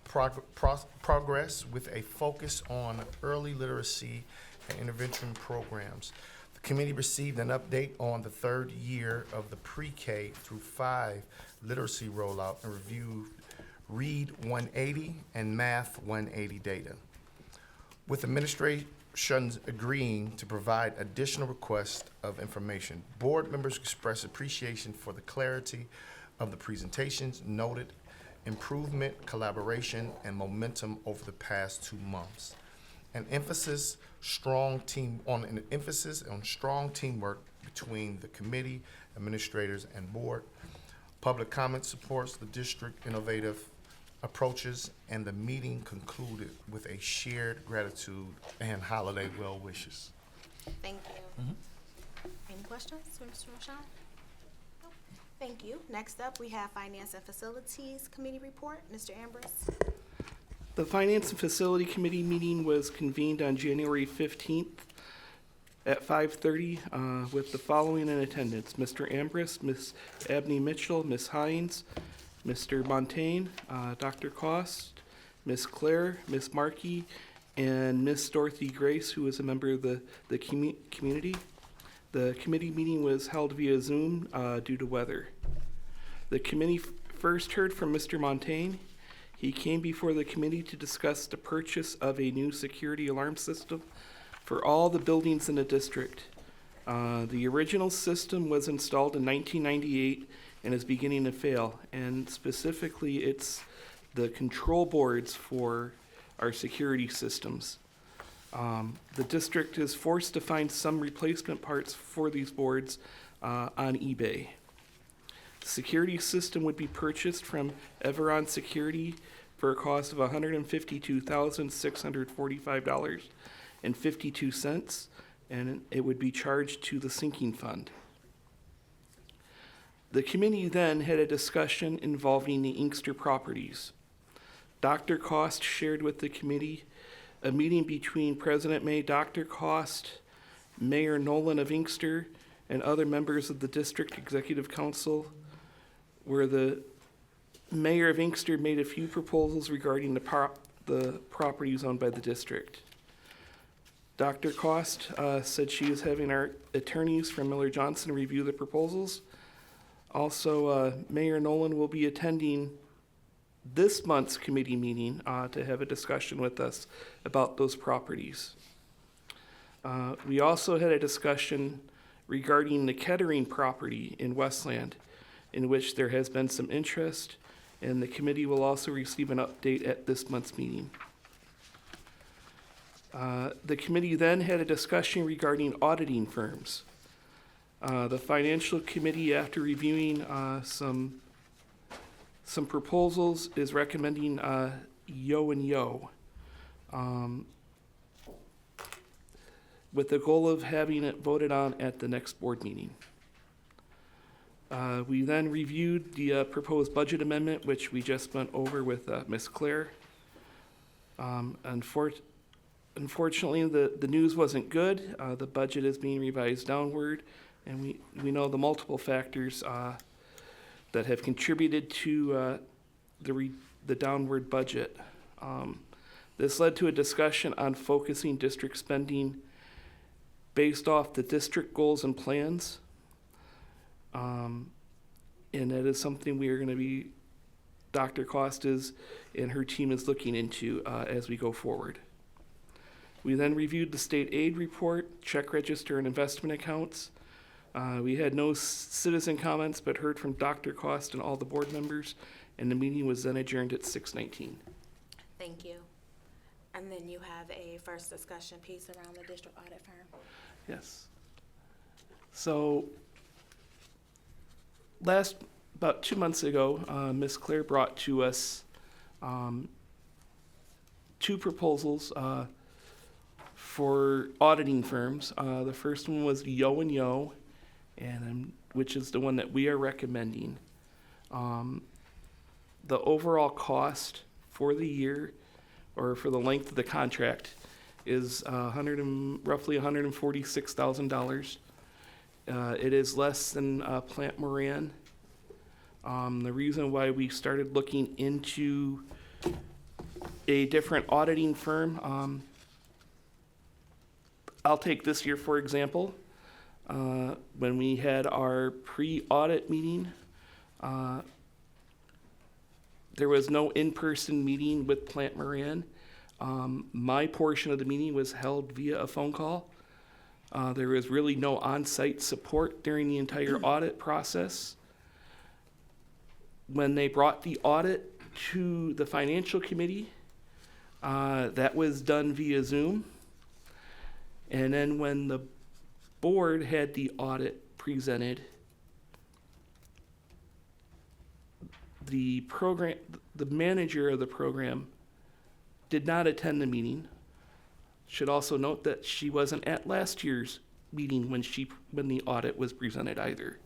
progress with a focus on early literacy and intervention programs. The committee received an update on the third year of the pre-K through 5 literacy rollout and reviewed Read 180 and Math 180 data. With administrations agreeing to provide additional requests of information, board members expressed appreciation for the clarity of the presentations, noted improvement, collaboration, and momentum over the past 2 months. An emphasis on strong teamwork between the committee, administrators, and board. Public comment supports the district innovative approaches, and the meeting concluded with a shared gratitude and holiday well wishes. Thank you. Any questions for Mr. Roshan? No. Thank you. Next up, we have Finance and Facilities Committee report. Mr. Ambrose. The Finance and Facility Committee meeting was convened on January 15th at 5:30 with the following in attendance: Mr. Ambrose, Ms. Abney Mitchell, Ms. Hines, Mr. Montaigne, Dr. Cost, Ms. Claire, Ms. Markey, and Ms. Dorothy Grace, who is a member of the community. The committee meeting was held via Zoom due to weather. The committee first heard from Mr. Montaigne. He came before the committee to discuss the purchase of a new security alarm system for all the buildings in the district. The original system was installed in 1998 and is beginning to fail, and specifically it's the control boards for our security systems. The district is forced to find some replacement parts for these boards on eBay. The security system would be purchased from Everon Security for a cost of $152,645.52, and it would be charged to the sinking fund. The committee then had a discussion involving the Inkster properties. Dr. Cost shared with the committee a meeting between President May, Dr. Cost, Mayor Nolan of Inkster, and other members of the District Executive Council, where the Mayor of Inkster made a few proposals regarding the properties owned by the district. Dr. Cost said she is having our attorneys from Miller Johnson review the proposals. Also, Mayor Nolan will be attending this month's committee meeting to have a discussion with us about those properties. We also had a discussion regarding the Kettering property in Westland, in which there has been some interest, and the committee will also receive an update at this month's meeting. The committee then had a discussion regarding auditing firms. The financial committee, after reviewing some proposals, is recommending Yo and Yo, with the goal of having it voted on at the next board meeting. We then reviewed the proposed budget amendment, which we just went over with Ms. Claire. Unfortunately, the news wasn't good. The budget is being revised downward, and we know the multiple factors that have contributed to the downward budget. This led to a discussion on focusing district spending based off the district goals and plans. And that is something we are going to be, Dr. Costas and her team is looking into as we go forward. We then reviewed the state aid report, check register, and investment accounts. We had no citizen comments, but heard from Dr. Cost and all the board members, and the meeting was then adjourned at 6:19. Thank you. And then you have a first discussion piece around the district audit firm. Yes. So, about 2 months ago, Ms. Claire brought to us two proposals for auditing firms. The first one was Yo and Yo, which is the one that we are recommending. The overall cost for the year, or for the length of the contract, is roughly $146,000. It is less than Plant Moran. The reason why we started looking into a different auditing firm, I'll take this year for example. When we had our pre-audit meeting, there was no in-person meeting with Plant Moran. My portion of the meeting was held via a phone call. There was really no on-site support during the entire audit process. When they brought the audit to the financial committee, that was done via Zoom. And then when the board had the audit presented, the manager of the program did not attend the meeting. Should also note that she wasn't at last year's meeting when the audit was presented either.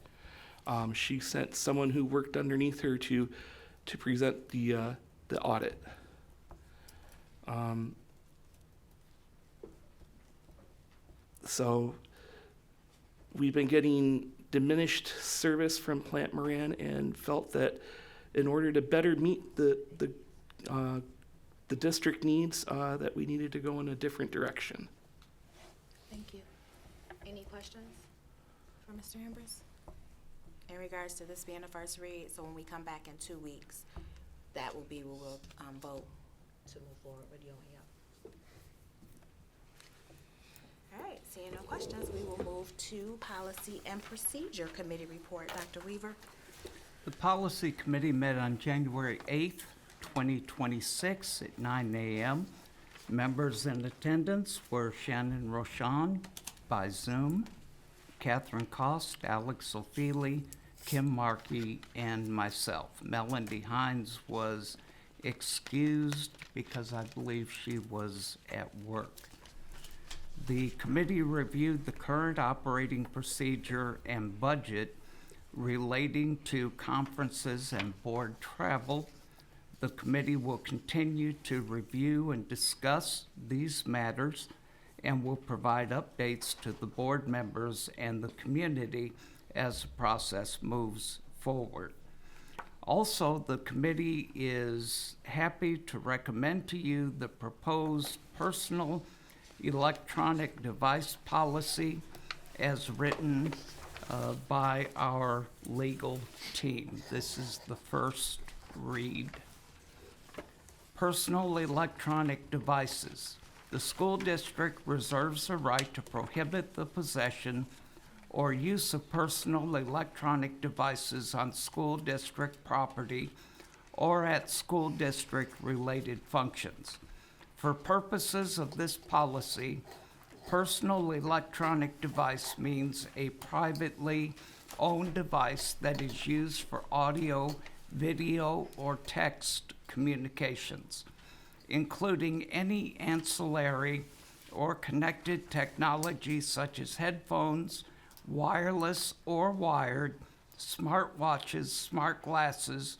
She sent someone who worked underneath her to present the audit. So we've been getting diminished service from Plant Moran and felt that in order to better meet the district needs, that we needed to go in a different direction. Thank you. Any questions for Mr. Ambrose? In regards to this being a first read, so when we come back in 2 weeks, that will be, we will vote to move forward with you and All right, seeing no questions, we will move to Policy and Procedure Committee report. Dr. Weaver? The Policy Committee met on January 8th, 2026 at 9 a.m. Members in attendance were Shannon Roshan by Zoom, Catherine Cost, Alex O'Feely, Kim Markey, and myself. Melanie Hines was excused because I believe she was at work. The committee reviewed the current operating procedure and budget relating to conferences and board travel. The committee will continue to review and discuss these matters and will provide updates to the board members and the community as the process moves forward. Also, the committee is happy to recommend to you the proposed personal electronic device policy as written by our legal team. This is the first read. Personal electronic devices. The school district reserves the right to prohibit the possession or use of personal electronic devices on school district property or at school district-related functions. For purposes of this policy, personal electronic device means a privately owned device that is used for audio, video, or text communications, including any ancillary or connected technology such as headphones, wireless or wired, smartwatches, smart glasses,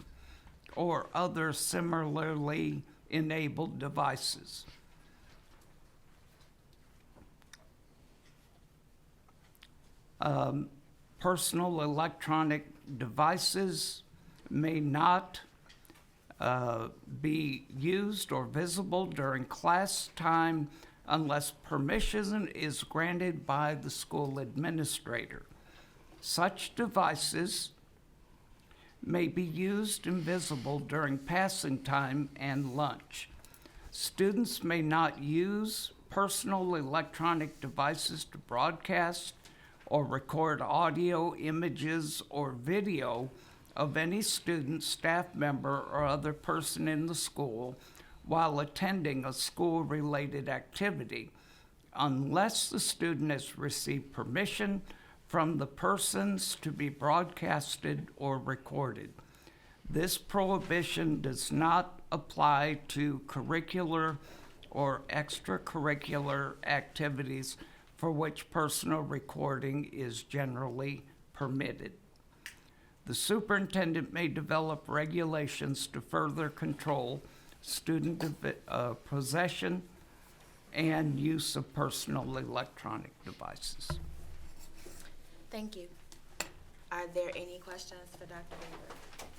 or other similarly enabled devices. Personal electronic devices may not be used or visible during class time unless permission is granted by the school administrator. Such devices may be used and visible during passing time and lunch. Students may not use personal electronic devices to broadcast or record audio, images, or video of any student, staff member, or other person in the school while attending a school-related activity, unless the student has received permission from the persons to be broadcasted or recorded. This prohibition does not apply to curricular or extracurricular activities for which personal recording is generally permitted. The superintendent may develop regulations to further control student possession and use of personal electronic devices. Thank you. Are there any questions for Dr. Weaver?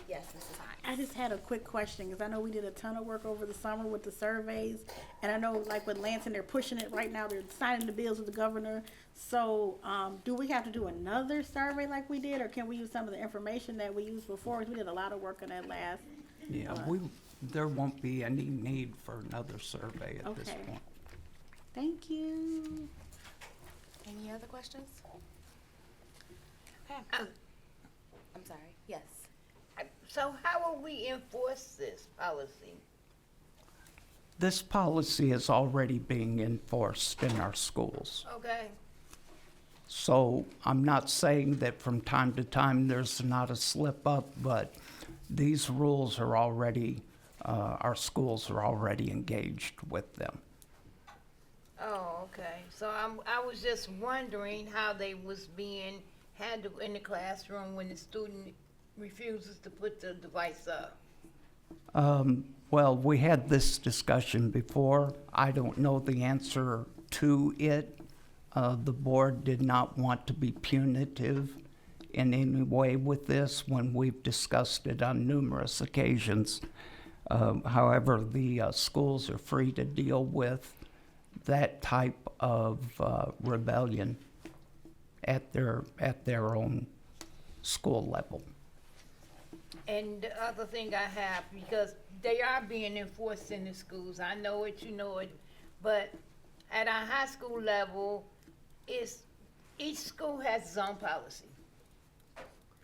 Yes, Mrs. Hines. I just had a quick question, because I know we did a ton of work over the summer with the surveys, and I know like with Lansing, they're pushing it right now, they're signing the bills with the governor. So, do we have to do another survey like we did, or can we use some of the information that we used before? We did a lot of work on that last. Yeah, there won't be any need for another survey at this Okay. point. Thank you. Any other questions? Okay. I'm sorry. Yes. So how will we enforce this policy? This policy is already being enforced in our schools. Okay, So I'm not saying that from time to time there's not a slip up, but these rules are already, our schools are already engaged with them. oh, okay. So I was just wondering how they was being handled in the classroom when the student refuses to put the device up. Well, we had this discussion before. I don't know the answer to it. The board did not want to be punitive in any way with this when we've discussed it on numerous occasions. However, the schools are free to deal with that type of rebellion at their own school level. And the other thing I have, because they are being enforced in the schools, I know it, you know it, but at our high school level, is each school has its own policy,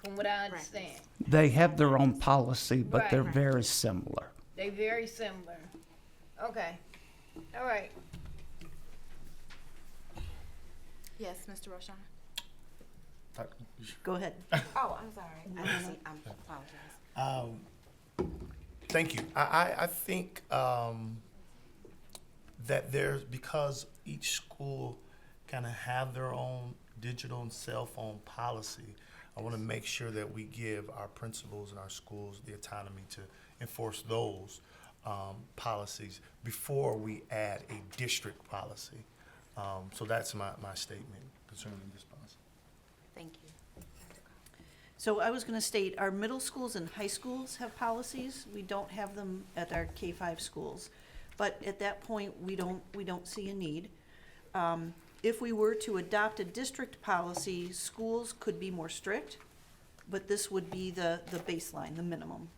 from what I understand. They have their own policy, but they're Right. very similar. They very similar. Okay, all right. Yes, Mr. Roshan? Go ahead. Oh, I'm sorry. I didn't see, I apologize. Thank you. I think that there's, because each school kind of have their own digital and cell phone policy, I want to make sure that we give our principals and our schools the autonomy to enforce those policies before we add a district policy. So that's my statement concerning this policy. Thank you. So I was gonna state, our middle schools and high schools have policies. We don't have them at our K-5 schools. But at that point, we don't see a need. If we were to adopt a district policy, schools could be more strict, but this would be the baseline, the minimum.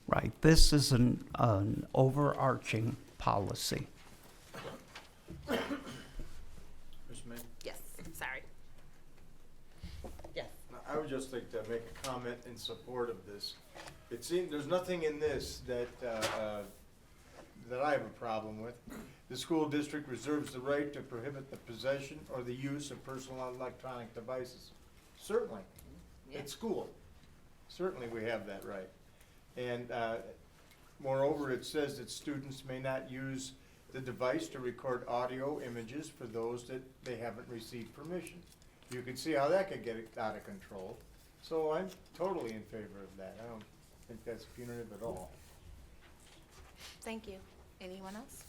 Right, this is an overarching policy. Yes, sorry. Yes. I would just like to make a comment in support of this. It seems, there's nothing in this that I have a problem with. The school district reserves the right to prohibit the possession or the use of personal electronic devices. Certainly, at school. Certainly we have that right. And moreover, it says that students may not use the device to record audio images for those that they haven't received permission. You can see how that could get out of control. So I'm totally in favor of that. I don't think that's punitive at all. Thank you. Anyone else?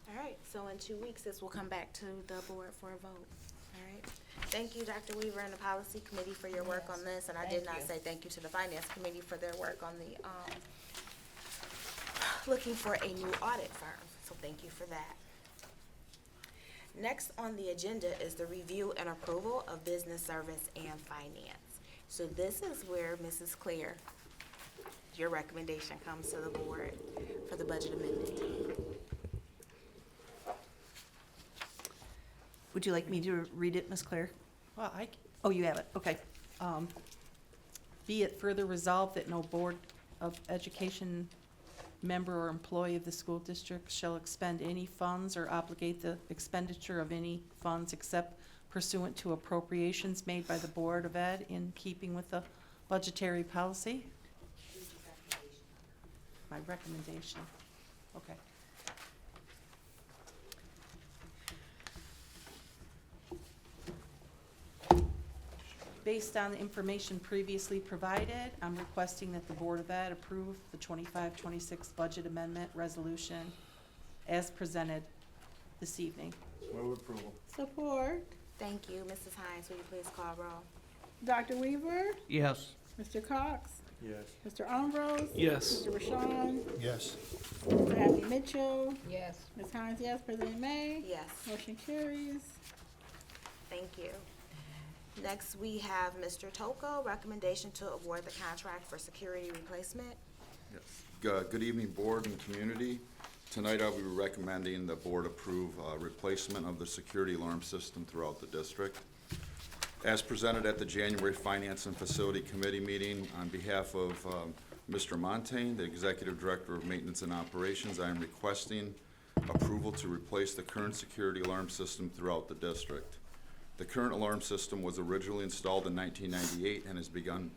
All right, so in 2 weeks, this will come back to the board for a vote. All right. Thank you, Dr. Weaver and the Policy Committee for your work on this, and I did not say thank you to the Finance Committee for their work on the, looking for a new audit firm, so thank you for that. Next on the agenda is the review and approval of business service and finance. So this is where Mrs. Claire, your recommendation comes to the board for the budget amendment. Would you like me to read it, Ms. Claire? Well, Oh, you have it, okay. be it further resolved that no Board of Education member or employee of the school district shall expend any funds or obligate the expenditure of any funds except pursuant to appropriations made by the Board of Ed in keeping with the budgetary policy. My recommendation. Okay. Based on the information previously provided, I'm requesting that the Board of Ed approve the 25-26 budget amendment resolution as presented this evening. Move approval. Support. Thank you. Mrs. Hines, will you please call roll? Dr. Weaver, Yes. Mr. Cox, Yes. Mr. Ambrose. Yes. Mr. Rashawn, Yes. Mr. Abney Mitchell, Yes. Ms. Hines, yes, President May. Yes, Motion carries. thank you. Next, we have Mr. Toko, recommendation to award the contract for security replacement. Yes. Good evening, board and community. Tonight I'll be recommending the board approve replacement of the security alarm system throughout the district. As presented at the January Finance and Facility Committee meeting, on behalf of Mr. Montaigne, the Executive Director of Maintenance and Operations, I am requesting approval to replace the current security alarm system throughout the district. The current alarm system was originally installed in 1998 and has begun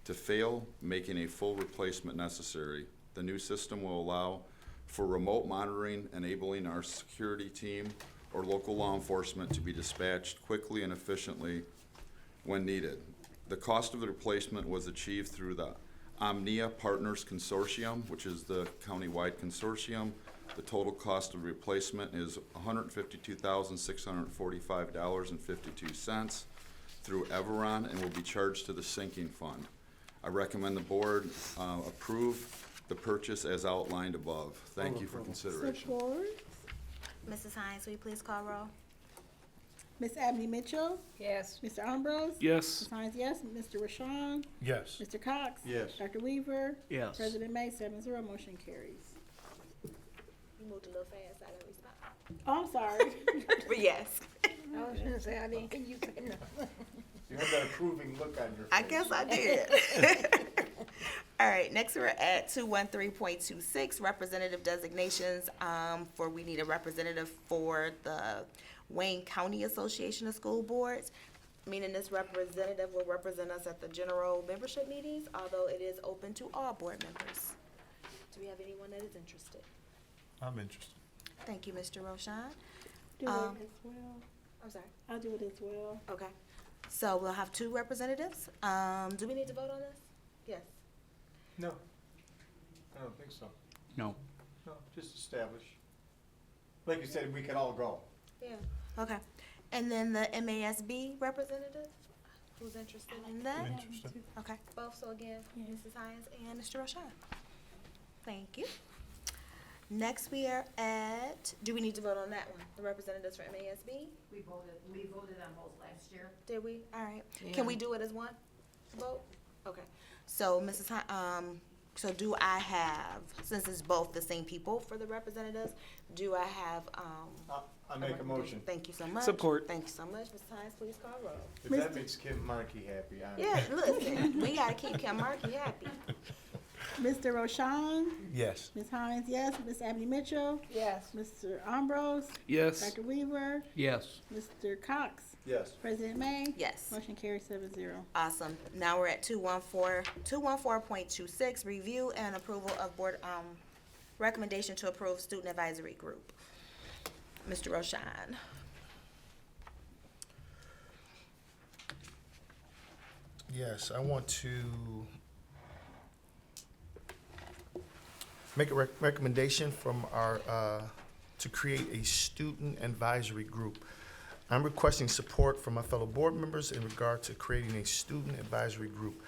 to fail, making a full replacement necessary. The new system will allow for remote monitoring, enabling our security team or local law enforcement to be dispatched quickly and efficiently when needed. The cost of the replacement was achieved through the Omnia Partners Consortium, which is the county-wide consortium. The total cost of replacement is $152,645.52 through Everon and will be charged to the sinking fund. I recommend the board approve the purchase as outlined above. Thank you for consideration. Support. Mrs. Hines, will you please call roll? Ms. Abney Mitchell, Yes. Mr. Ambrose. Yes. Ms. Hines, yes, Mr. Rashawn, Yes. Mr. Cox. Yes. Dr. Weaver. Yes. President May, 7-0, motion carries. You moved a little fast, I didn't respond. Oh, I'm sorry. But yes, I was gonna say, I didn't hear you say nothing. You have that approving look on your face. I guess I did. All right, next we're at 213.26, representative designations. We need a representative for the Wayne County Association of School Boards, meaning this representative will represent us at the general membership meetings, although it is open to all board members. Do we have anyone that is interested? I'm interested. Thank you, Mr. Roshan. Do it as well. I'm sorry. I'll do it as well. Okay. So we'll have 2 representatives. Do we need to vote on this? Yes. No, I don't think so. No. No, just establish. Like you said, we could all go. Yeah. Okay. And then the MASB representative, who's interested in that? I'm interested. Okay, both, so again, Mrs. Hines and Mr. Roshan. Thank you. Next we are at, do we need to vote on that one, the representatives for MASB? We voted on both last year. Did we? All right. Yeah. Can we do it as one vote? Okay. So Mrs. So do I have, since it's both the same people for the representatives, do I have, I make a motion. Thank you so much. Support. Thank you so much. Mrs. Hines, please call roll. If that makes Kim Markey happy, I'm. Yeah, listen, we gotta keep Kim Markey happy. Mr. Roshan, Yes. Ms. Hines, yes. Ms. Abney Mitchell, Yes. Mr. Ambrose, Yes. Dr. Weaver, Yes. Mr. Cox, Yes. President May. Yes. Motion carries 7-0. Awesome. Now we're at 214.26, review and approval of board, recommendation to approve student advisory group. Mr. Roshan. Yes, I want to make a recommendation from our, to create a student advisory group. I'm requesting support from my fellow board members in regard to creating a student advisory group.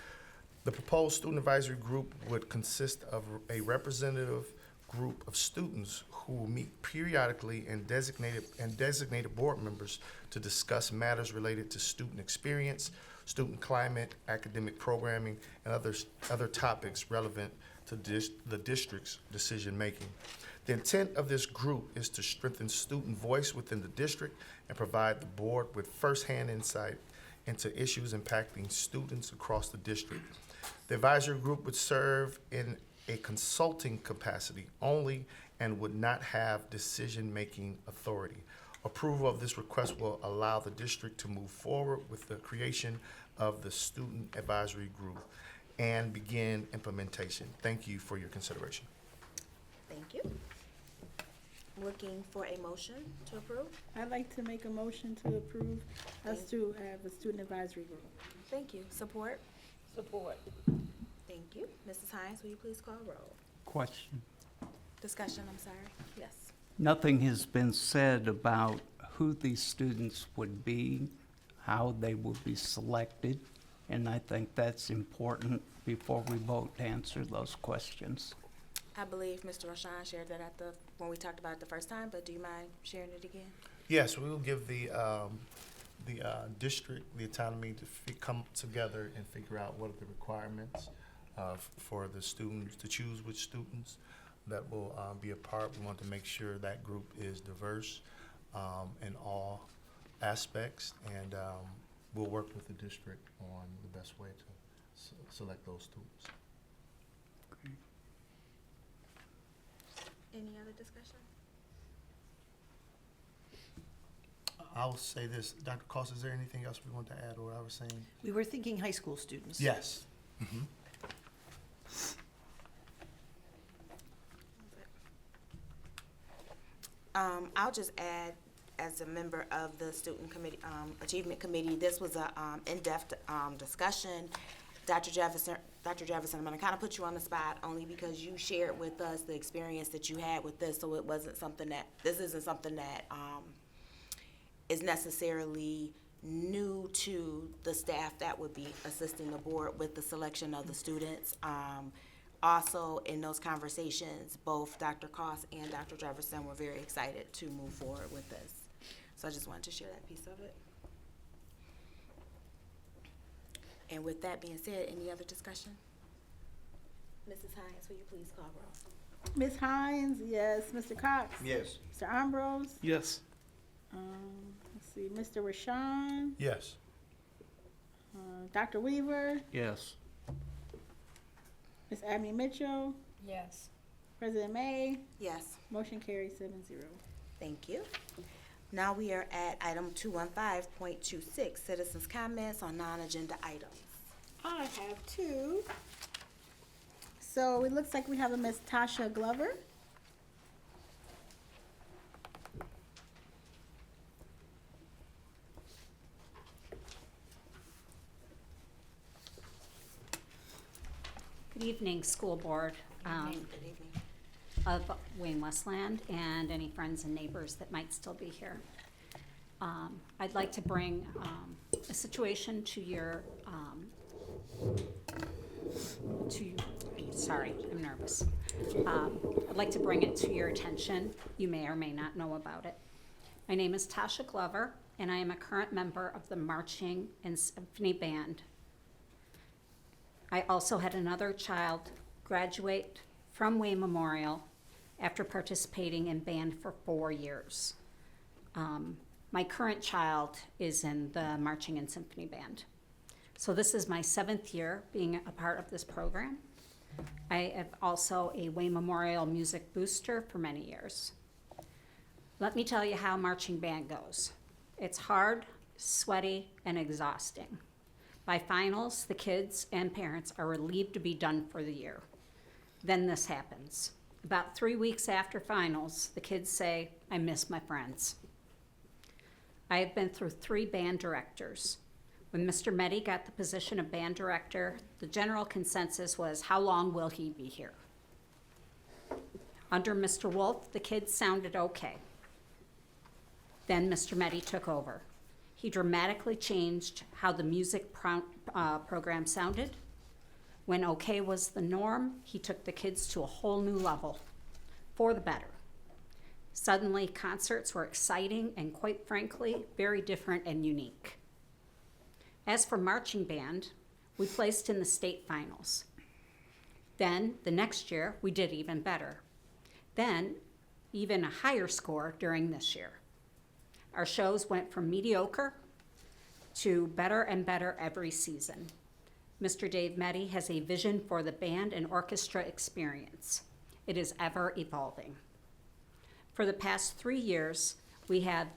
The proposed student advisory group would consist of a representative group of students who will meet periodically and designated board members to discuss matters related to student experience, student climate, academic programming, and other topics relevant to the district's decision-making. The intent of this group is to strengthen student voice within the district and provide the board with firsthand insight into issues impacting students across the district. The advisory group would serve in a consulting capacity only and would not have decision-making authority. Approval of this request will allow the district to move forward with the creation of the student advisory group and begin implementation. Thank you for your consideration. Thank you. Looking for a motion to approve. I'd like to make a motion to approve us to have a student advisory group. Thank you. Support. Support. Thank you. Mrs. Hines, will you please call roll? Question. Discussion, I'm sorry. Yes. Nothing has been said about who these students would be, how they would be selected, and I think that's important before we vote to answer those questions. I believe Mr. Roshan shared that when we talked about it the first time, but do you mind sharing it again? Yes, we will give the district the autonomy to come together and figure out what are the requirements for the students, to choose which students that will be a part. We want to make sure that group is diverse in all aspects, and we'll work with the district on the best way to select those students. Any other discussion? I'll say this, Dr. Cost, is there anything else we want to add or what I was saying? We were thinking high school students. Yes. Mhm. I'll just add, as a member of the student committee, achievement committee, this was a in-depth discussion. Dr. Jefferson, I'm gonna kind of put you on the spot only because you shared with us the experience that you had with this, so it wasn't something that, this isn't something that is necessarily new to the staff that would be assisting the board with the selection of the students. Also, in those conversations, both Dr. Cost and Dr. Jefferson were very excited to move forward with this. So I just wanted to share that piece of it. And with that being said, any other discussion? Mrs. Hines, will you please call roll? Ms. Hines, yes. Mr. Cox? Yes. Mr. Ambrose? Yes. Let's see, Mr. Rashawn? Yes. Dr. Weaver? Yes. Ms. Abney Mitchell? Yes. President May? Yes. Motion carries 7-0. Thank you. Now we are at item 215.26, citizens' comments on non-agenda items. I have two. So it looks like we have a Miss Tasha Glover. Good evening, school board Good evening. of Wayne Westland and any friends and neighbors that might still be here. I'd like to bring a situation to your, sorry, I'm nervous. I'd like to bring it to your attention. You may or may not know about it. My name is Tasha Glover, and I am a current member of the Marching and Symphony Band. I also had another child graduate from Wayne Memorial after participating in band for 4 years. My current child is in the Marching and Symphony Band. So this is my 7th year being a part of this program. I am also a Wayne Memorial music booster for many years. Let me tell you how marching band goes. It's hard, sweaty, and exhausting. By finals, the kids and parents are relieved to be done for the year. Then this happens. About 3 weeks after finals, the kids say, "I miss my friends." I have been through 3 band directors. When Mr. Meddy got the position of band director, the general consensus was, how long will he be here? Under Mr. Wolf, the kids sounded okay. Then Mr. Meddy took over. He dramatically changed how the music program sounded. When okay was the norm, he took the kids to a whole new level, for the better. Suddenly, concerts were exciting and, quite frankly, very different and unique. As for marching band, we placed in the state finals. Then, the next year, we did even better. Then, even a higher score during this year. Our shows went from mediocre to better and better every season. Mr. Dave Meddy has a vision for the band and orchestra experience. It is ever evolving. For the past 3 years, we have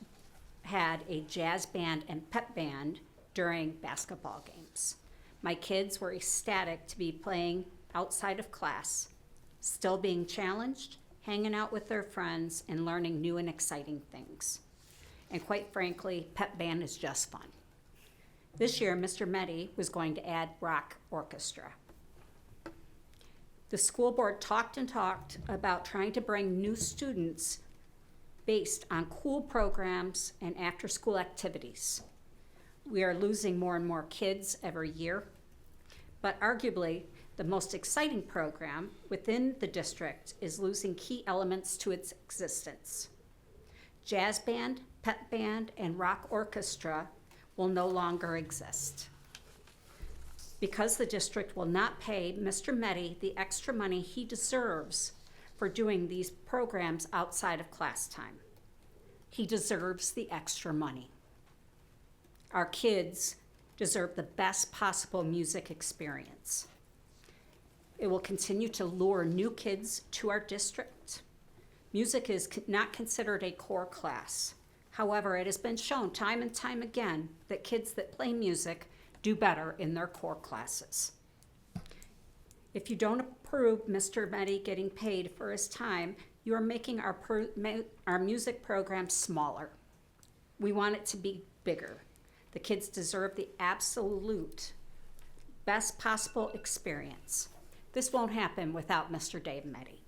had a jazz band and pep band during basketball games. My kids were ecstatic to be playing outside of class, still being challenged, hanging out with their friends, and learning new and exciting things. And quite frankly, pep band is just fun. This year, Mr. Meddy was going to add rock orchestra. The school board talked and talked about trying to bring new students based on cool programs and after-school activities. We are losing more and more kids every year, but arguably, the most exciting program within the district is losing key elements to its existence. Jazz band, pep band, and rock orchestra will no longer exist. Because the district will not pay Mr. Meddy the extra money he deserves for doing these programs outside of class time. He deserves the extra money. Our kids deserve the best possible music experience. It will continue to lure new kids to our district. Music is not considered a core class. However, it has been shown time and time again that kids that play music do better in their core classes. If you don't approve Mr. Meddy getting paid for his time, you are making our music program smaller. We want it to be bigger. The kids deserve the absolute best possible experience. This won't happen without Mr. Dave Meddy.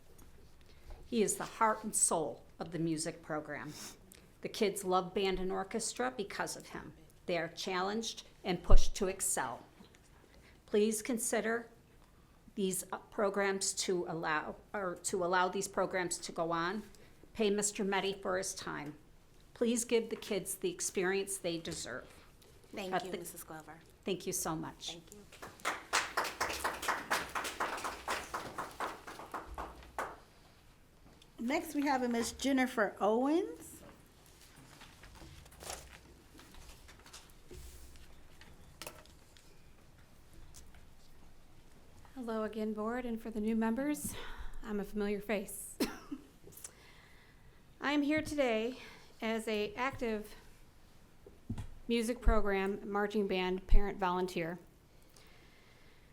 He is the heart and soul of the music program. The kids love band and orchestra because of him. They are challenged and pushed to excel. Please consider these programs to allow these programs to go on. Pay Mr. Meddy for his time. Please give the kids the experience they deserve. Thank you, Mrs. Glover. Thank you so much. Thank you. Next, we have a Miss Jennifer Owens. Hello again, board, and for the new members, I'm a familiar face. I am here today as a active music program marching band parent volunteer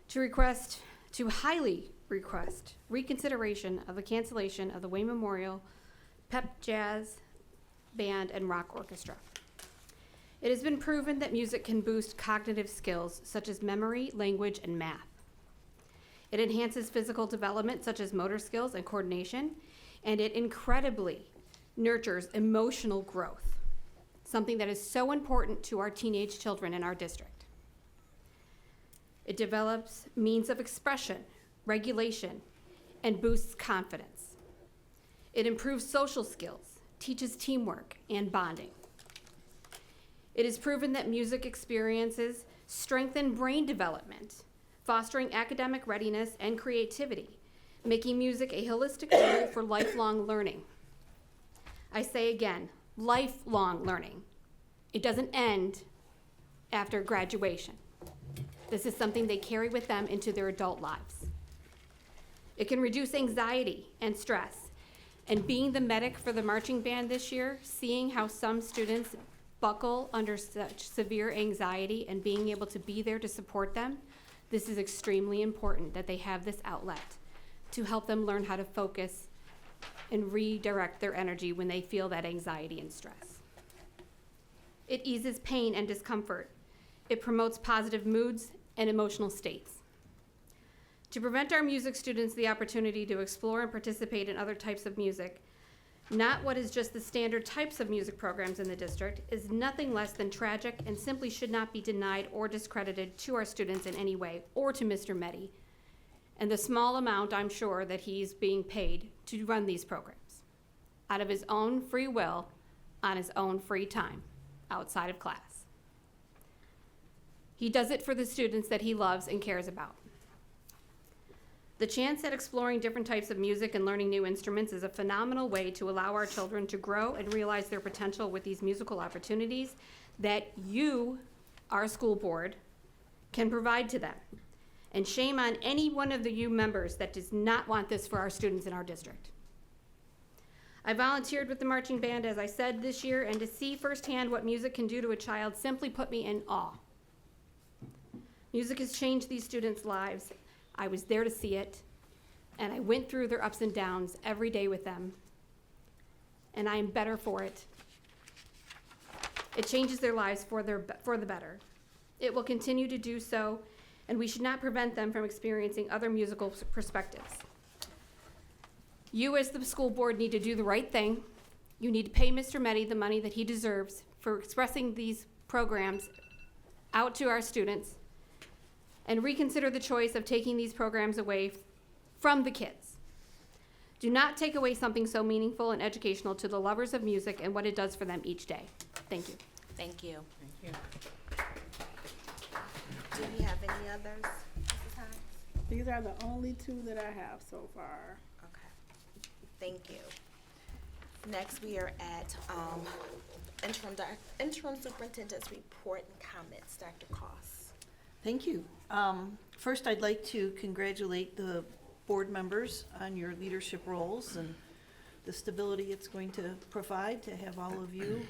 to highly request reconsideration of the cancellation of the Wayne Memorial Pep Jazz Band and Rock Orchestra. It has been proven that music can boost cognitive skills such as memory, language, and math. It enhances physical development such as motor skills and coordination, and it incredibly nurtures emotional growth, something that is so important to our teenage children in our district. It develops means of expression, regulation, and boosts confidence. It improves social skills, teaches teamwork and bonding. It is proven that music experiences strengthen brain development, fostering academic readiness and creativity, making music a holistic tool for lifelong learning. I say again, lifelong learning. It doesn't end after graduation. This is something they carry with them into their adult lives. It can reduce anxiety and stress. And being the medic for the marching band this year, seeing how some students buckle under such severe anxiety and being able to be there to support them, this is extremely important that they have this outlet to help them learn how to focus and redirect their energy when they feel that anxiety and stress. It eases pain and discomfort. It promotes positive moods and emotional states. To prevent our music students the opportunity to explore and participate in other types of music, not what is just the standard types of music programs in the district, is nothing less than tragic and simply should not be denied or discredited to our students in any way, or to Mr. Meddy, and the small amount I'm sure that he's being paid to run these programs, out of his own free will, on his own free time, outside of class. He does it for the students that he loves and cares about. The chance at exploring different types of music and learning new instruments is a phenomenal way to allow our children to grow and realize their potential with these musical opportunities that you, our school board, can provide to them. And shame on any one of the you members that does not want this for our students in our district. I volunteered with the marching band, as I said, this year, and to see firsthand what music can do to a child simply put me in awe. Music has changed these students' lives. I was there to see it, and I went through their ups and downs every day with them, and I am better for it. It changes their lives for the better. It will continue to do so, and we should not prevent them from experiencing other musical perspectives. You as the school board need to do the right thing. You need to pay Mr. Meddy the money that he deserves for expressing these programs out to our students, and reconsider the choice of taking these programs away from the kids. Do not take away something so meaningful and educational to the lovers of music and what it does for them each day. Thank you. Thank you. Thank you. Do we have any others, Mrs. Hines? These are the only two that I have so far. Okay. Thank you. Next, we are at interim superintendent's report and comments. Dr. Koss. Thank you. First, I'd like to congratulate the board members on your leadership roles and the stability it's going to provide to have all of you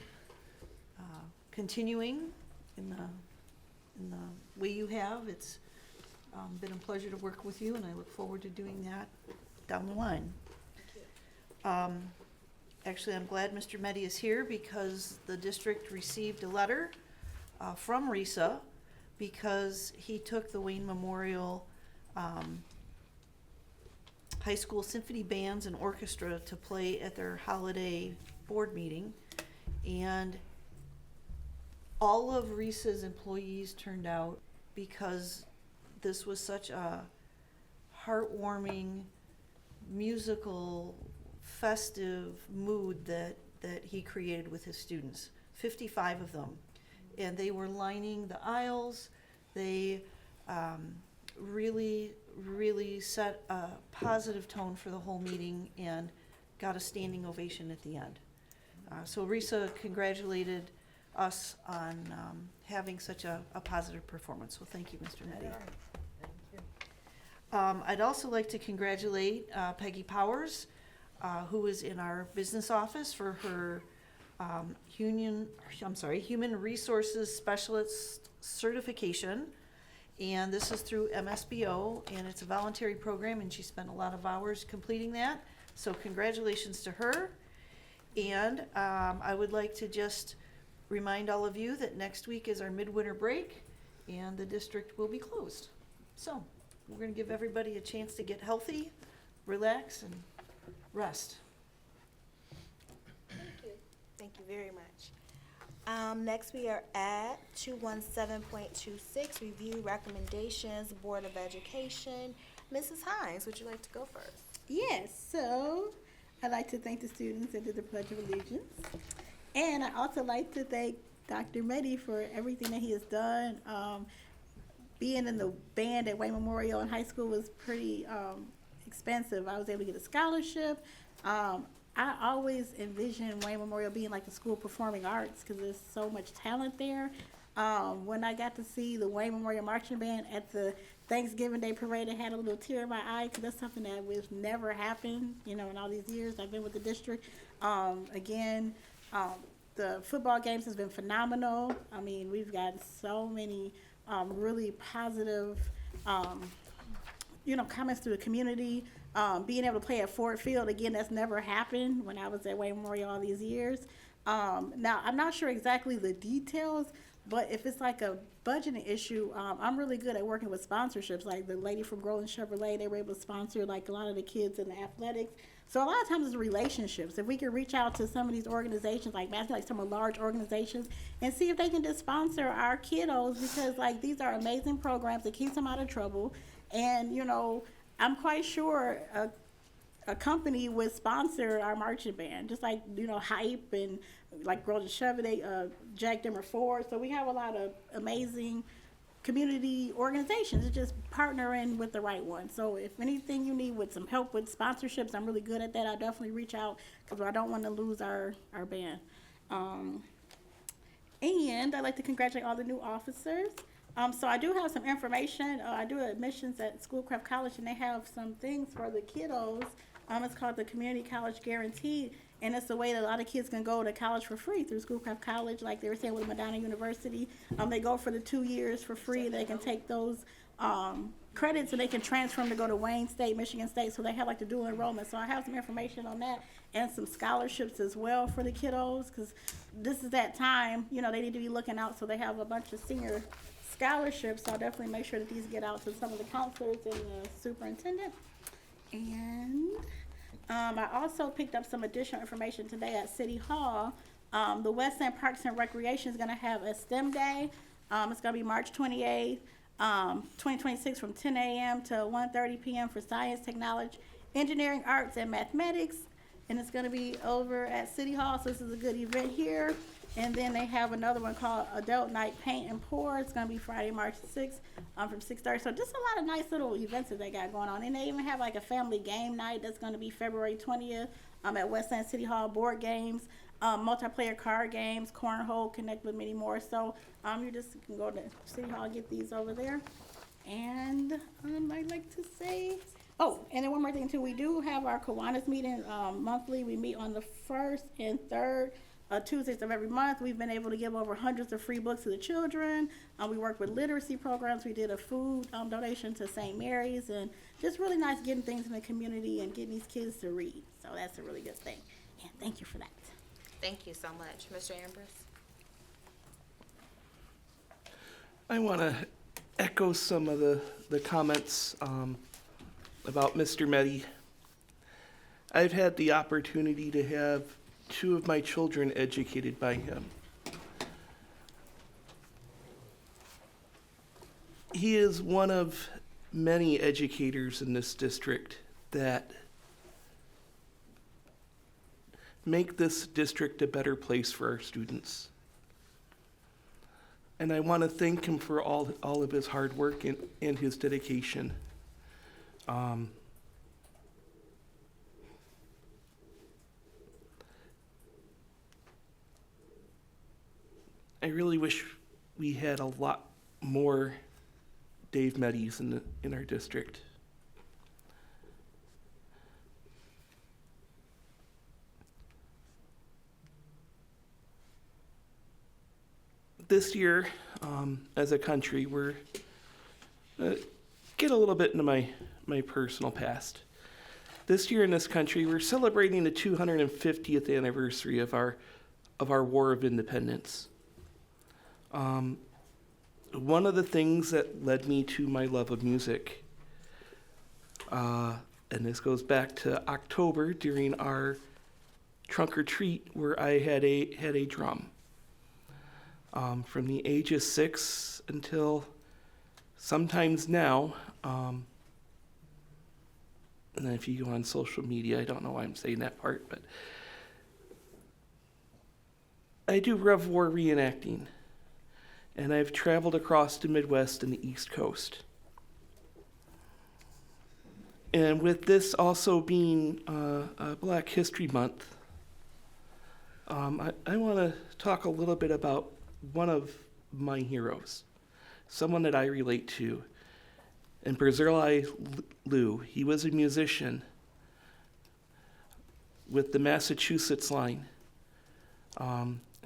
continuing in the way you have. It's been a pleasure to work with you, and I look forward to doing that down the line. Actually, I'm glad Mr. Meddy is here because the district received a letter from RISA because he took the Wayne Memorial High School Symphony Bands and Orchestra to play at their holiday board meeting. And all of RISA's employees turned out because this was such a heartwarming, musical, festive mood that he created with his students, 55 of them. And they were lining the aisles. They really set a positive tone for the whole meeting, and got a standing ovation at the end. So Risa congratulated us on having such a positive performance, so thank you, Mr. Nettie. I'd also like to congratulate Peggy Powers, who is in our business office for her human resources specialist certification. And this is through MSBO, and it's a voluntary program, and she spent a lot of hours completing that. So congratulations to her. And I would like to just remind all of you that next week is our midwinter break, and the district will be closed. So we're going to give everybody a chance to get healthy, relax, and rest. Thank you very much. Next, we are at 217.26, review recommendations, Board of Education. Mrs. Hines, would you like to go first? Yes, so I'd like to thank the students and do the Pledge of Allegiance. And I also like to thank Dr. Meddy for everything that he has done. Being in the band at Wayne Memorial in high school was pretty expensive. I was able to get a scholarship. I always envisioned Wayne Memorial being like the school of performing arts because there's so much talent there. When I got to see the Wayne Memorial Marching Band at the Thanksgiving Day Parade, I had a little tear in my eye because that's something that was never happened, in all these years I've been with the district. The football games has been phenomenal. I mean, we've got so many really positive, comments through the community. Being able to play at Ford Field, again, that's never happened when I was at Wayne Memorial all these years. Now, I'm not sure exactly the details, but if it's like a budgeting issue, I'm really good at working with sponsorships. Like the lady from Groland Chevrolet, they were able to sponsor like a lot of the kids in the athletics. So a lot of times it's relationships. If we can reach out to some of these organizations, like some of large organizations, and see if they can just sponsor our kiddos, because like these are amazing programs that keeps them out of trouble. And I'm quite sure a company would sponsor our marching band, just like Hype and like Groland Chevrolet, Jack Dimmer Ford. So we have a lot of amazing community organizations. It's just partnering with the right one. So if anything you need with some help with sponsorships, I'm really good at that. I'll definitely reach out because I don't want to lose our band. And I'd like to congratulate all the new officers. So I do have some information. I do admissions at Schoolcraft College, and they have some things for the kiddos. It's called the Community College Guarantee, and it's a way that a lot of kids can go to college for free through Schoolcraft College, like they were saying with Madonna University. They go for the 2 years for free. They can take those credits and they can transfer them to go to Wayne State, Michigan State, so they have like the dual enrollment. So I have some information on that and some scholarships as well for the kiddos, because this is that time, they need to be looking out. So they have a bunch of senior scholarships. So I'll definitely make sure that these get out to some of the counselors and the superintendent. And I also picked up some additional information today at City Hall. The West End Parks and Recreation is going to have a STEM day. It's going to be March 28th, 2026 from 10 a.m. to 1:30 p.m. for science, technology, engineering, arts, and mathematics. And it's going to be over at City Hall, so this is a good event here. And then they have another one called Adult Night Paint and Pour. It's going to be Friday, March 6th from 6:30. So just a lot of nice little events that they got going on. And they even have like a family game night that's going to be February 20th at West End City Hall. Board games, multiplayer card games, cornhole, connect with many more. So you can go to City Hall and get these over there. And I'd like to say, and then one more thing too. We do have our Kiwanis meeting monthly. We meet on the 1st and 3rd. Tuesdays of every month. We've been able to give over hundreds of free books to the children. We work with literacy programs. We did a food donation to St. Mary's, and just really nice getting things in the community and getting these kids to read. So that's a really good thing. And thank you for that. Thank you so much. Mr. Ambrose? I want to echo some of the comments about Mr. Meddy. I've had the opportunity to have 2 of my children educated by him. He is one of many educators in this district that make this district a better place for our students. And I want to thank him for all of his hard work and his dedication. I really wish we had a lot more Dave Meddies in our district. This year, as a country, we're get a little bit into my personal past. This year in this country, we're celebrating the 250th anniversary of our War of Independence. One of the things that led me to my love of music, and this goes back to October during our trunk or treat, where I had a drum. From the age of 6 until sometimes now, and then if you go on social media, I don't know why I'm saying that part, but I do Rev War reenacting, and I've traveled across the Midwest and the East Coast. And with this also being Black History Month, I want to talk a little bit about one of my heroes, someone that I relate to, and Barzillai Lou. He was a musician with the Massachusetts line.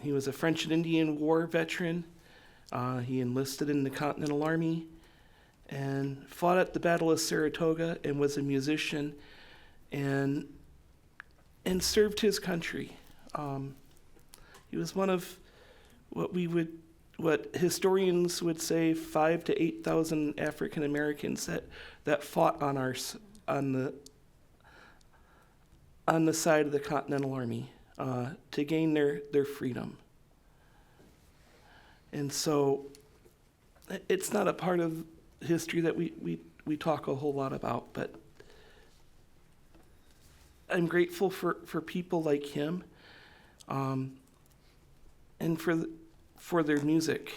He was a French and Indian War veteran. He enlisted in the Continental Army and fought at the Battle of Saratoga and was a musician and served his country. He was one of what historians would say 5,000 to 8,000 African Americans that fought on the side of the Continental Army to gain their freedom. And so it's not a part of history that we talk a whole lot about, but I'm grateful for people like him, and for their music.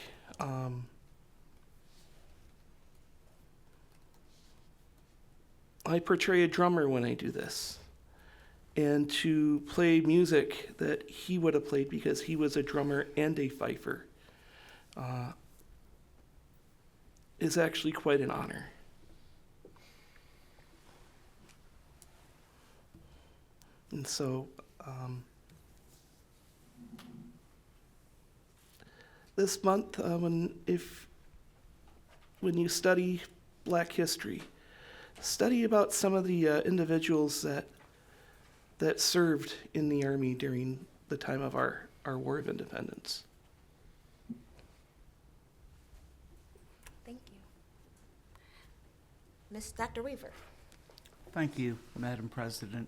I portray a drummer when I do this, and to play music that he would have played because he was a drummer and a fifer is actually quite an honor. And so this month, when you study Black history, study about some of the individuals that served in the Army during the time of our War of Independence. Thank you. Dr. Weaver. Thank you, Madam President.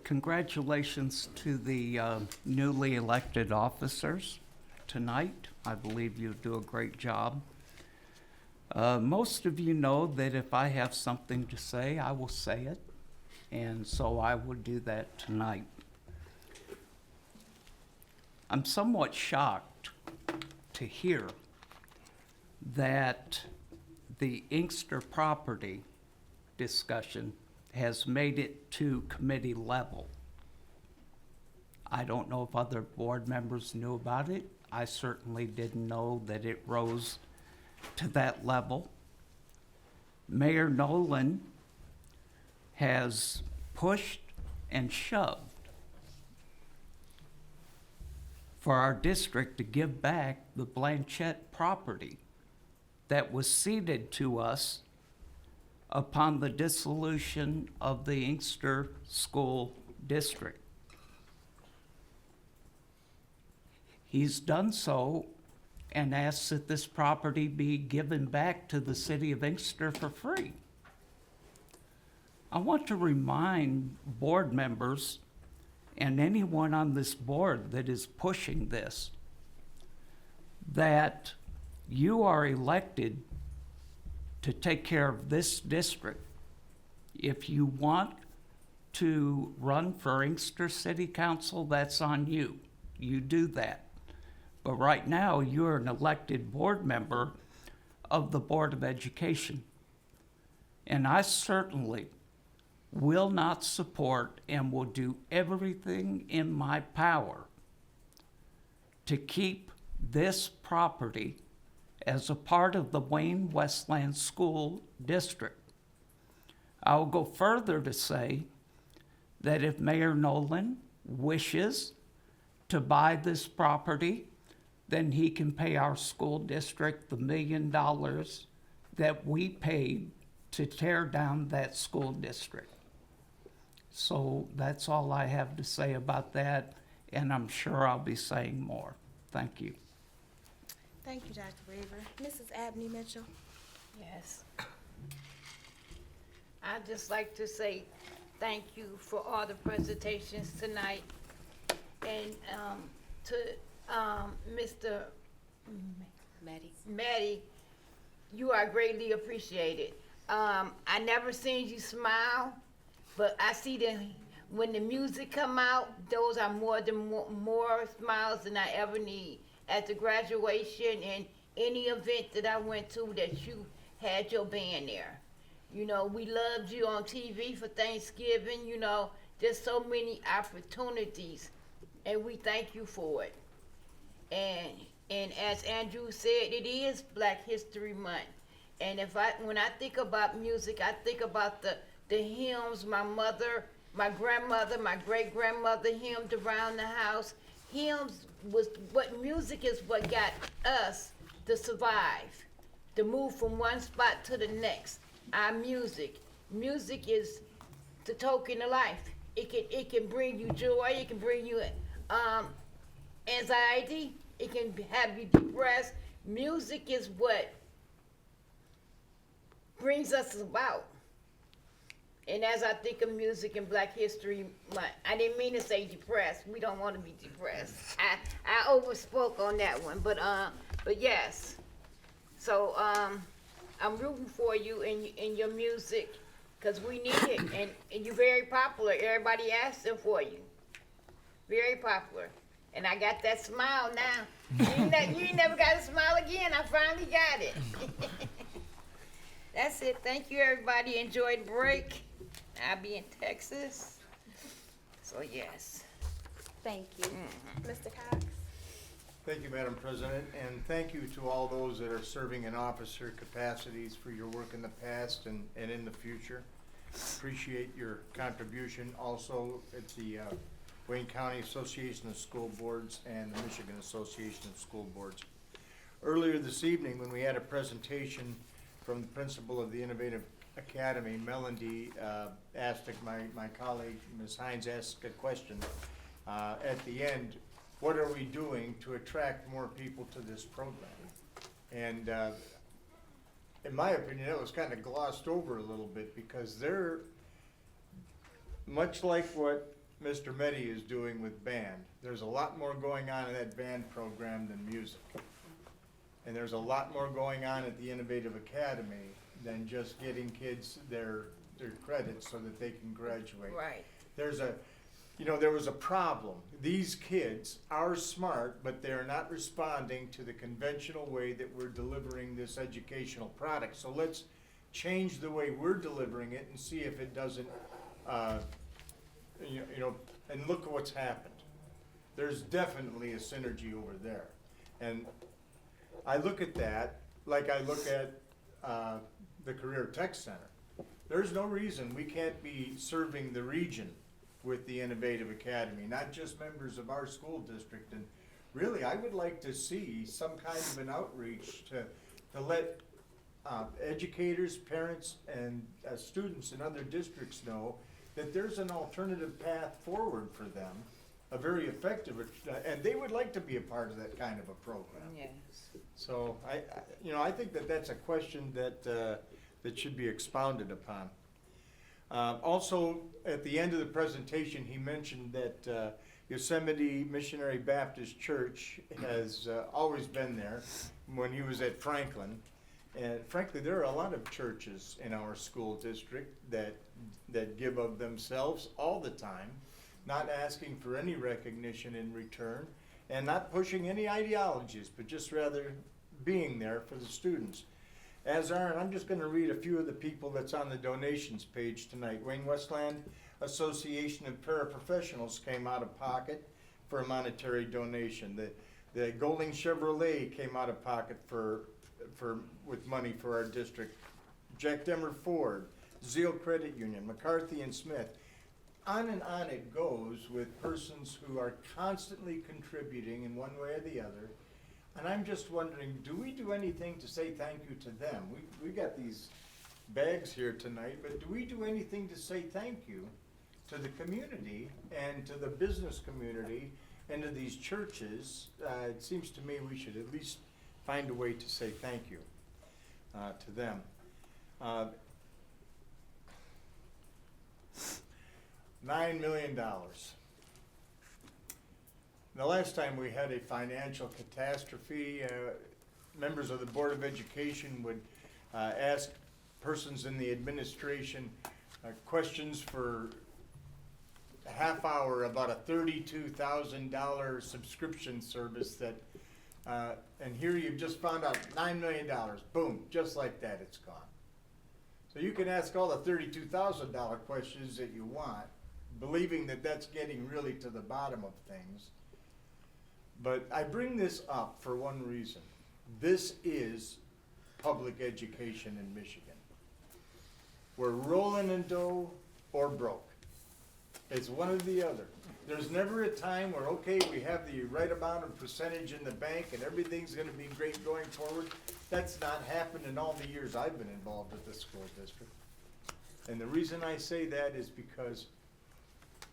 Congratulations to the newly elected officers tonight. I believe you do a great job. Most of you know that if I have something to say, I will say it, and so I will do that tonight. I'm somewhat shocked to hear that the Inkster property discussion has made it to committee level. I don't know if other board members knew about it. I certainly didn't know that it rose to that level. Mayor Nolan has pushed and shoved for our district to give back the Blanchette property that was ceded to us upon the dissolution of the Inkster School District. He's done so and asks that this property be given back to the city of Inkster for free. I want to remind board members and anyone on this board that is pushing this that you are elected to take care of this district. If you want to run for Inkster City Council, that's on you. You do that. But right now, you're an elected board member of the Board of Education. And I certainly will not support and will do everything in my power to keep this property as a part of the Wayne Westland School District. I will go further to say that if Mayor Nolan wishes to buy this property, then he can pay our school district the $1 million that we paid to tear down that school district. So that's all I have to say about that, and I'm sure I'll be saying more. Thank you. Thank you, Dr. Weaver. Mrs. Abney Mitchell? Yes. I'd just like to say thank you for all the presentations tonight. And to Mr. Maddie, you are greatly appreciated. I never seen you smile, but I see that when the music come out, those are more smiles than I ever need. At the graduation and any event that I went to that you had your band there. You know, we loved you on TV for Thanksgiving, you know, there's so many opportunities, and we thank you for it. And as Andrew said, it is Black History Month. And when I think about music, I think about the hymns my mother, my grandmother, my great-grandmother hymned around the house. Hymns was what music is what got us to survive, to move from one spot to the next. Our music is the token of life. It can bring you joy. It can bring you anxiety. It can have you depressed. Music is what brings us about. And as I think of music and Black History Month, I didn't mean to say depressed. We don't want to be depressed. I overspoke on that one, but yes. So I'm rooting for you in your music, because we need it, and you're very popular. Everybody asking for you. Very popular. And I got that smile now. You ain't never got a smile again. I finally got it. That's it. Thank you, everybody. Enjoy the break. I'll be in Texas. So, yes. Thank you. Mr. Cox? Thank you, Madam President, and thank you to all those that are serving in officer capacities for your work in the past and in the future. Appreciate your contribution also at the Wayne County Association of School Boards and the Michigan Association of School Boards. Earlier this evening, when we had a presentation from the principal of the Innovative Academy, Melody asked my colleague, Ms. Hines, asked a question at the end, what are we doing to attract more people to this program? And in my opinion, that was kind of glossed over a little bit, because they're, much like what Mr. Meddy is doing with band, there's a lot more going on in that band program than music. And there's a lot more going on at the Innovative Academy than just getting kids their credits so that they can graduate. Right. There was a problem. These kids are smart, but they're not responding to the conventional way that we're delivering this educational product. So let's change the way we're delivering it and see if it doesn't, and look at what's happened. There's definitely a synergy over there. And I look at that like I look at the Career Tech Center. There's no reason we can't be serving the region with the Innovative Academy, not just members of our school district. And really, I would like to see some kind of an outreach to let educators, parents, and students in other districts know that there's an alternative path forward for them, a very effective, and they would like to be a part of that kind of a program. Yes. So I think that that's a question that should be expounded upon. Also, at the end of the presentation, he mentioned that Yosemite Missionary Baptist Church has always been there when he was at Franklin. And frankly, there are a lot of churches in our school district that give of themselves all the time, not asking for any recognition in return, and not pushing any ideologies, but just rather being there for the students. As are, and I'm just going to read a few of the people that's on the donations page tonight. Wayne Westland Association of Paraprofessionals came out of pocket for a monetary donation. The Golding Chevrolet came out of pocket with money for our district. Jack Demmer Ford, Zeal Credit Union, McCarthy and Smith. On and on it goes with persons who are constantly contributing in one way or the other. And I'm just wondering, do we do anything to say thank you to them? We got these bags here tonight, but do we do anything to say thank you to the community and to the business community and to these churches? It seems to me we should at least find a way to say thank you to them. $9 million. The last time we had a financial catastrophe, members of the Board of Education would ask persons in the administration questions for a half hour about a $32,000 subscription service that, and here you've just found out $9 million. Boom, just like that, it's gone. So you can ask all the $32,000 questions that you want, believing that that's getting really to the bottom of things. But I bring this up for one reason. This is public education in Michigan. We're rolling in dough or broke. It's one or the other. There's never a time where, okay, we have the right amount of percentage in the bank and everything's gonna be great going forward. That's not happened in all the years I've been involved with the school district. And the reason I say that is because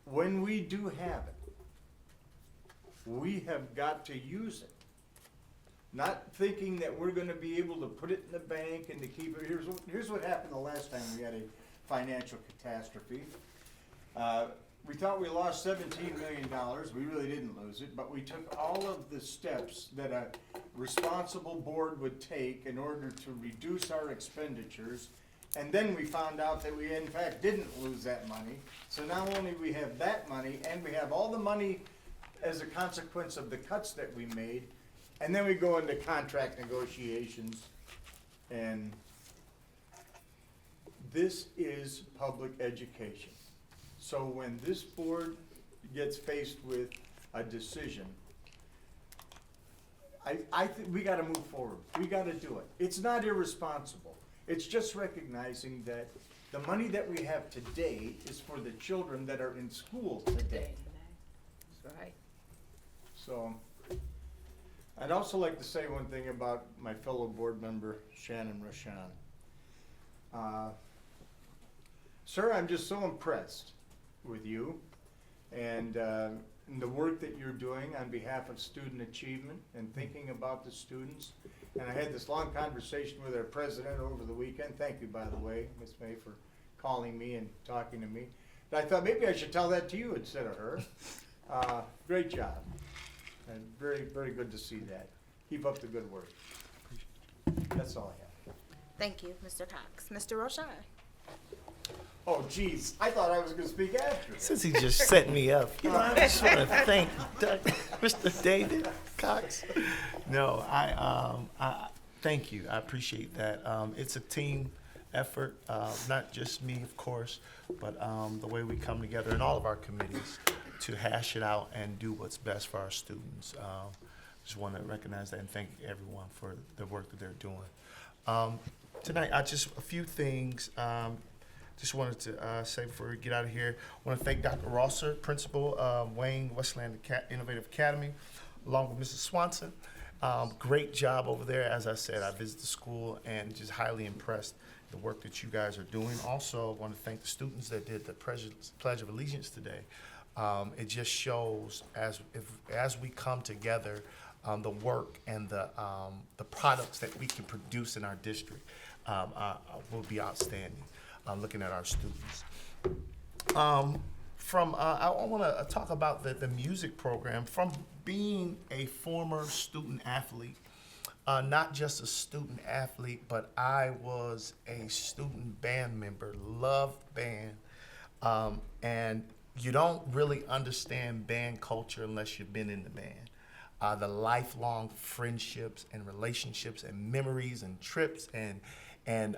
when we do have it, we have got to use it. Not thinking that we're gonna be able to put it in the bank and to keep it. Here's what happened the last time we had a financial catastrophe. We thought we lost $17 million. We really didn't lose it, but we took all of the steps that a responsible board would take in order to reduce our expenditures. And then we found out that we in fact didn't lose that money. So not only we have that money, and we have all the money as a consequence of the cuts that we made, and then we go into contract negotiations. And this is public education. So when this board gets faced with a decision, I think we gotta move forward. We gotta do it. It's not irresponsible. It's just recognizing that the money that we have today is for the children that are in school today. That's right. So, I'd also like to say one thing about my fellow board member, Shannon Rashan. Sir, I'm just so impressed with you and the work that you're doing on behalf of student achievement and thinking about the students. And I had this long conversation with our president over the weekend. Thank you, by the way, Ms. May, for calling me and talking to me. And I thought maybe I should tell that to you instead of her. Great job. And very, very good to see that. Keep up the good work. That's all I have. Thank you, Mr. Cox. Mr. Rochon. Oh, geez, I thought I was gonna speak after. Since he just set me up, I just want to thank Mr. David Cox. No, I thank you. I appreciate that. It's a team effort, not just me, of course, but the way we come together in all of our committees to hash it out and do what's best for our students. Just want to recognize that and thank everyone for the work that they're doing. Tonight, a few things. Just wanted to say before we get out of here, I want to thank Dr. Rosser, principal of Wayne Westland Innovative Academy, along with Mrs. Swanson. Great job over there. As I said, I visited the school and just highly impressed the work that you guys are doing. Also, I want to thank the students that did the Pledge of Allegiance today. It just shows as we come together, the work and the products that we can produce in our district will be outstanding. Looking at our students. I want to talk about the music program. From being a former student athlete, not just a student athlete, but I was a student band member, loved band, and you don't really understand band culture unless you've been in the band. The lifelong friendships and relationships and memories and trips and and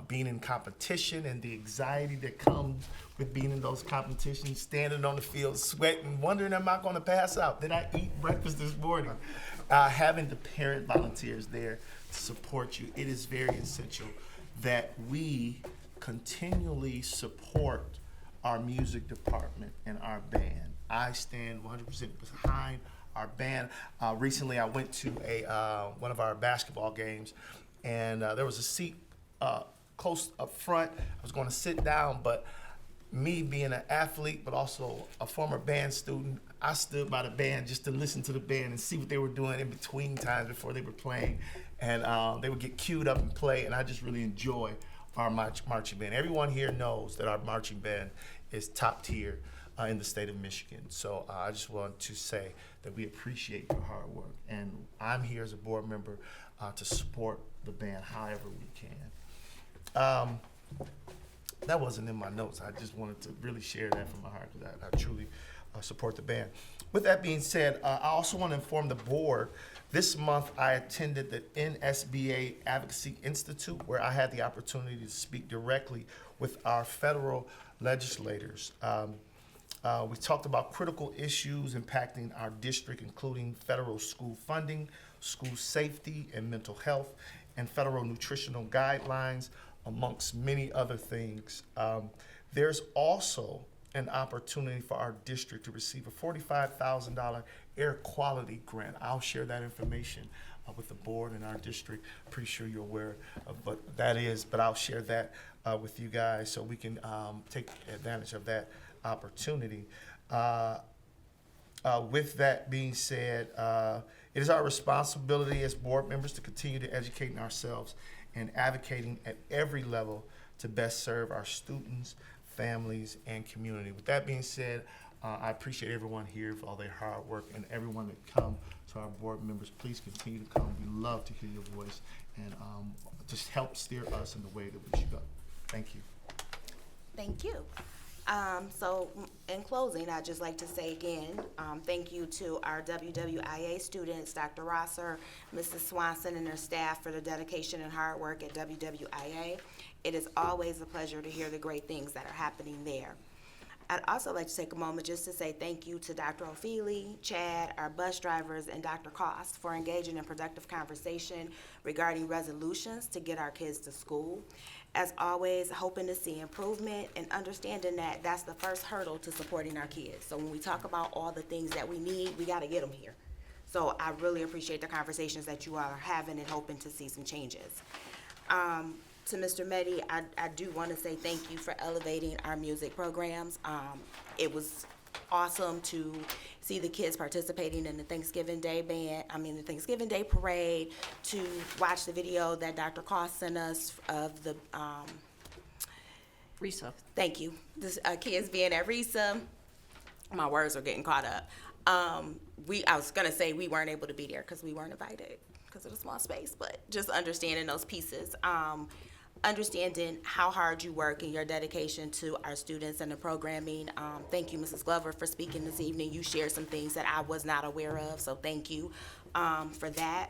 being in competition and the anxiety that comes with being in those competitions, standing on the field, sweating, wondering, am I going to pass out? Did I eat breakfast this morning? Having the parent volunteers there to support you, it is very essential that we continually support our music department and our band. I stand 100% behind our band. Recently, I went to one of our basketball games, and there was a seat close up front. I was going to sit down, but me being an athlete, but also a former band student, I stood by the band just to listen to the band and see what they were doing in between times before they were playing. And they would get queued up and play, and I just really enjoy our marching band. Everyone here knows that our marching band is top tier in the state of Michigan. So I just want to say that we appreciate your hard work, and I'm here as a board member to support the band however we can. That wasn't in my notes. I just wanted to really share that from my heart because I truly support the band. With that being said, I also want to inform the board, this month I attended the NSBA Advocacy Institute, where I had the opportunity to speak directly with our federal legislators. We talked about critical issues impacting our district, including federal school funding, school safety and mental health, and federal nutritional guidelines, amongst many other things. There's also an opportunity for our district to receive a $45,000 air quality grant. I'll share that information with the board and our district. Pretty sure you're aware of what that is, but I'll share that with you guys so we can take advantage of that opportunity. With that being said, it is our responsibility as board members to continue to educate ourselves and advocating at every level to best serve our students, families, and community. With that being said, I appreciate everyone here for all their hard work, and everyone that come to our board members, please continue to come. We love to hear your voice and just help steer us in the way that we should go. Thank you. Thank you. So in closing, I'd just like to say again, thank you to our WWIA students, Dr. Rosser, Mrs. Swanson, and their staff for their dedication and hard work at WWIA. It is always a pleasure to hear the great things that are happening there. I'd also like to take a moment just to say thank you to Dr. O'Feely, Chad, our bus drivers, and Dr. Cost for engaging in productive conversation regarding resolutions to get our kids to school. As always, hoping to see improvement and understanding that that's the first hurdle to supporting our kids. So when we talk about all the things that we need, we gotta get them here. So I really appreciate the conversations that you all are having and hoping to see some changes. To Mr. Meddy, I do want to say thank you for elevating our music programs. It was awesome to see the kids participating in the Thanksgiving Day the Thanksgiving Day parade, to watch the video that Dr. Cost sent us of the Risa. Thank you. The kids being at Risa. My words are getting caught up. I was gonna say we weren't able to be there because we weren't invited because of the small space, but just understanding those pieces. Understanding how hard you work and your dedication to our students and the programming. Thank you, Mrs. Glover, for speaking this evening. You shared some things that I was not aware of, so thank you for that.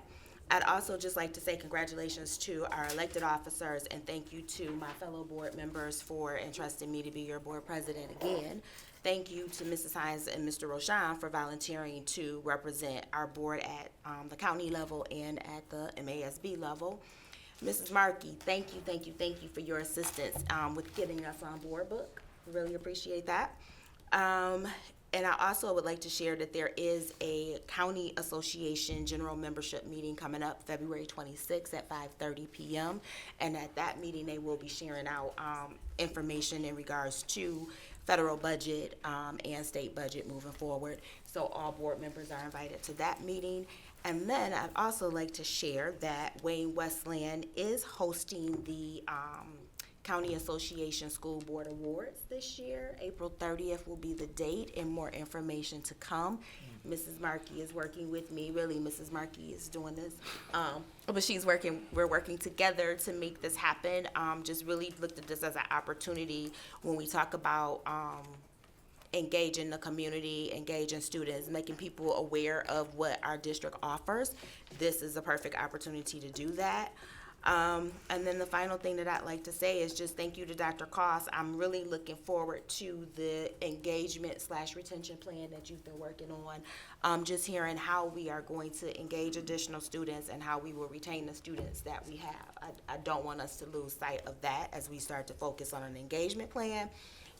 I'd also just like to say congratulations to our elected officers, and thank you to my fellow board members for entrusting me to be your board president again. Thank you to Mrs. Hines and Mr. Roshan for volunteering to represent our board at the county level and at the MASB level. Mrs. Markey, thank you for your assistance with getting us on board book. Really appreciate that. And I also would like to share that there is a county association general membership meeting coming up February 26th at 5:30 p.m. And at that meeting, they will be sharing out information in regards to federal budget and state budget moving forward. So all board members are invited to that meeting. And then I'd also like to share that Wayne Westland is hosting the County Association School Board Awards this year. April 30th will be the date, and more information to come. Mrs. Markey is working with me. Really, Mrs. Markey is doing this, but we're working together to make this happen. Just really looked at this as an opportunity when we talk about engaging the community, engaging students, making people aware of what our district offers. This is a perfect opportunity to do that. And then the final thing that I'd like to say is just thank you to Dr. Koss. I'm really looking forward to the engagement/retention plan that you've been working on. Just hearing how we are going to engage additional students and how we will retain the students that we have. I don't want us to lose sight of that as we start to focus on an engagement plan.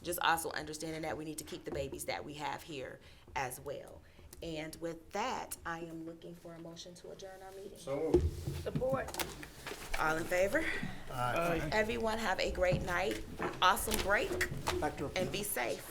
Just also understanding that we need to keep the babies that we have here as well. And with that, I am looking for a motion to adjourn our meeting. So moved. Support. All in favor? Aye. Everyone have a great night, awesome break, and be safe.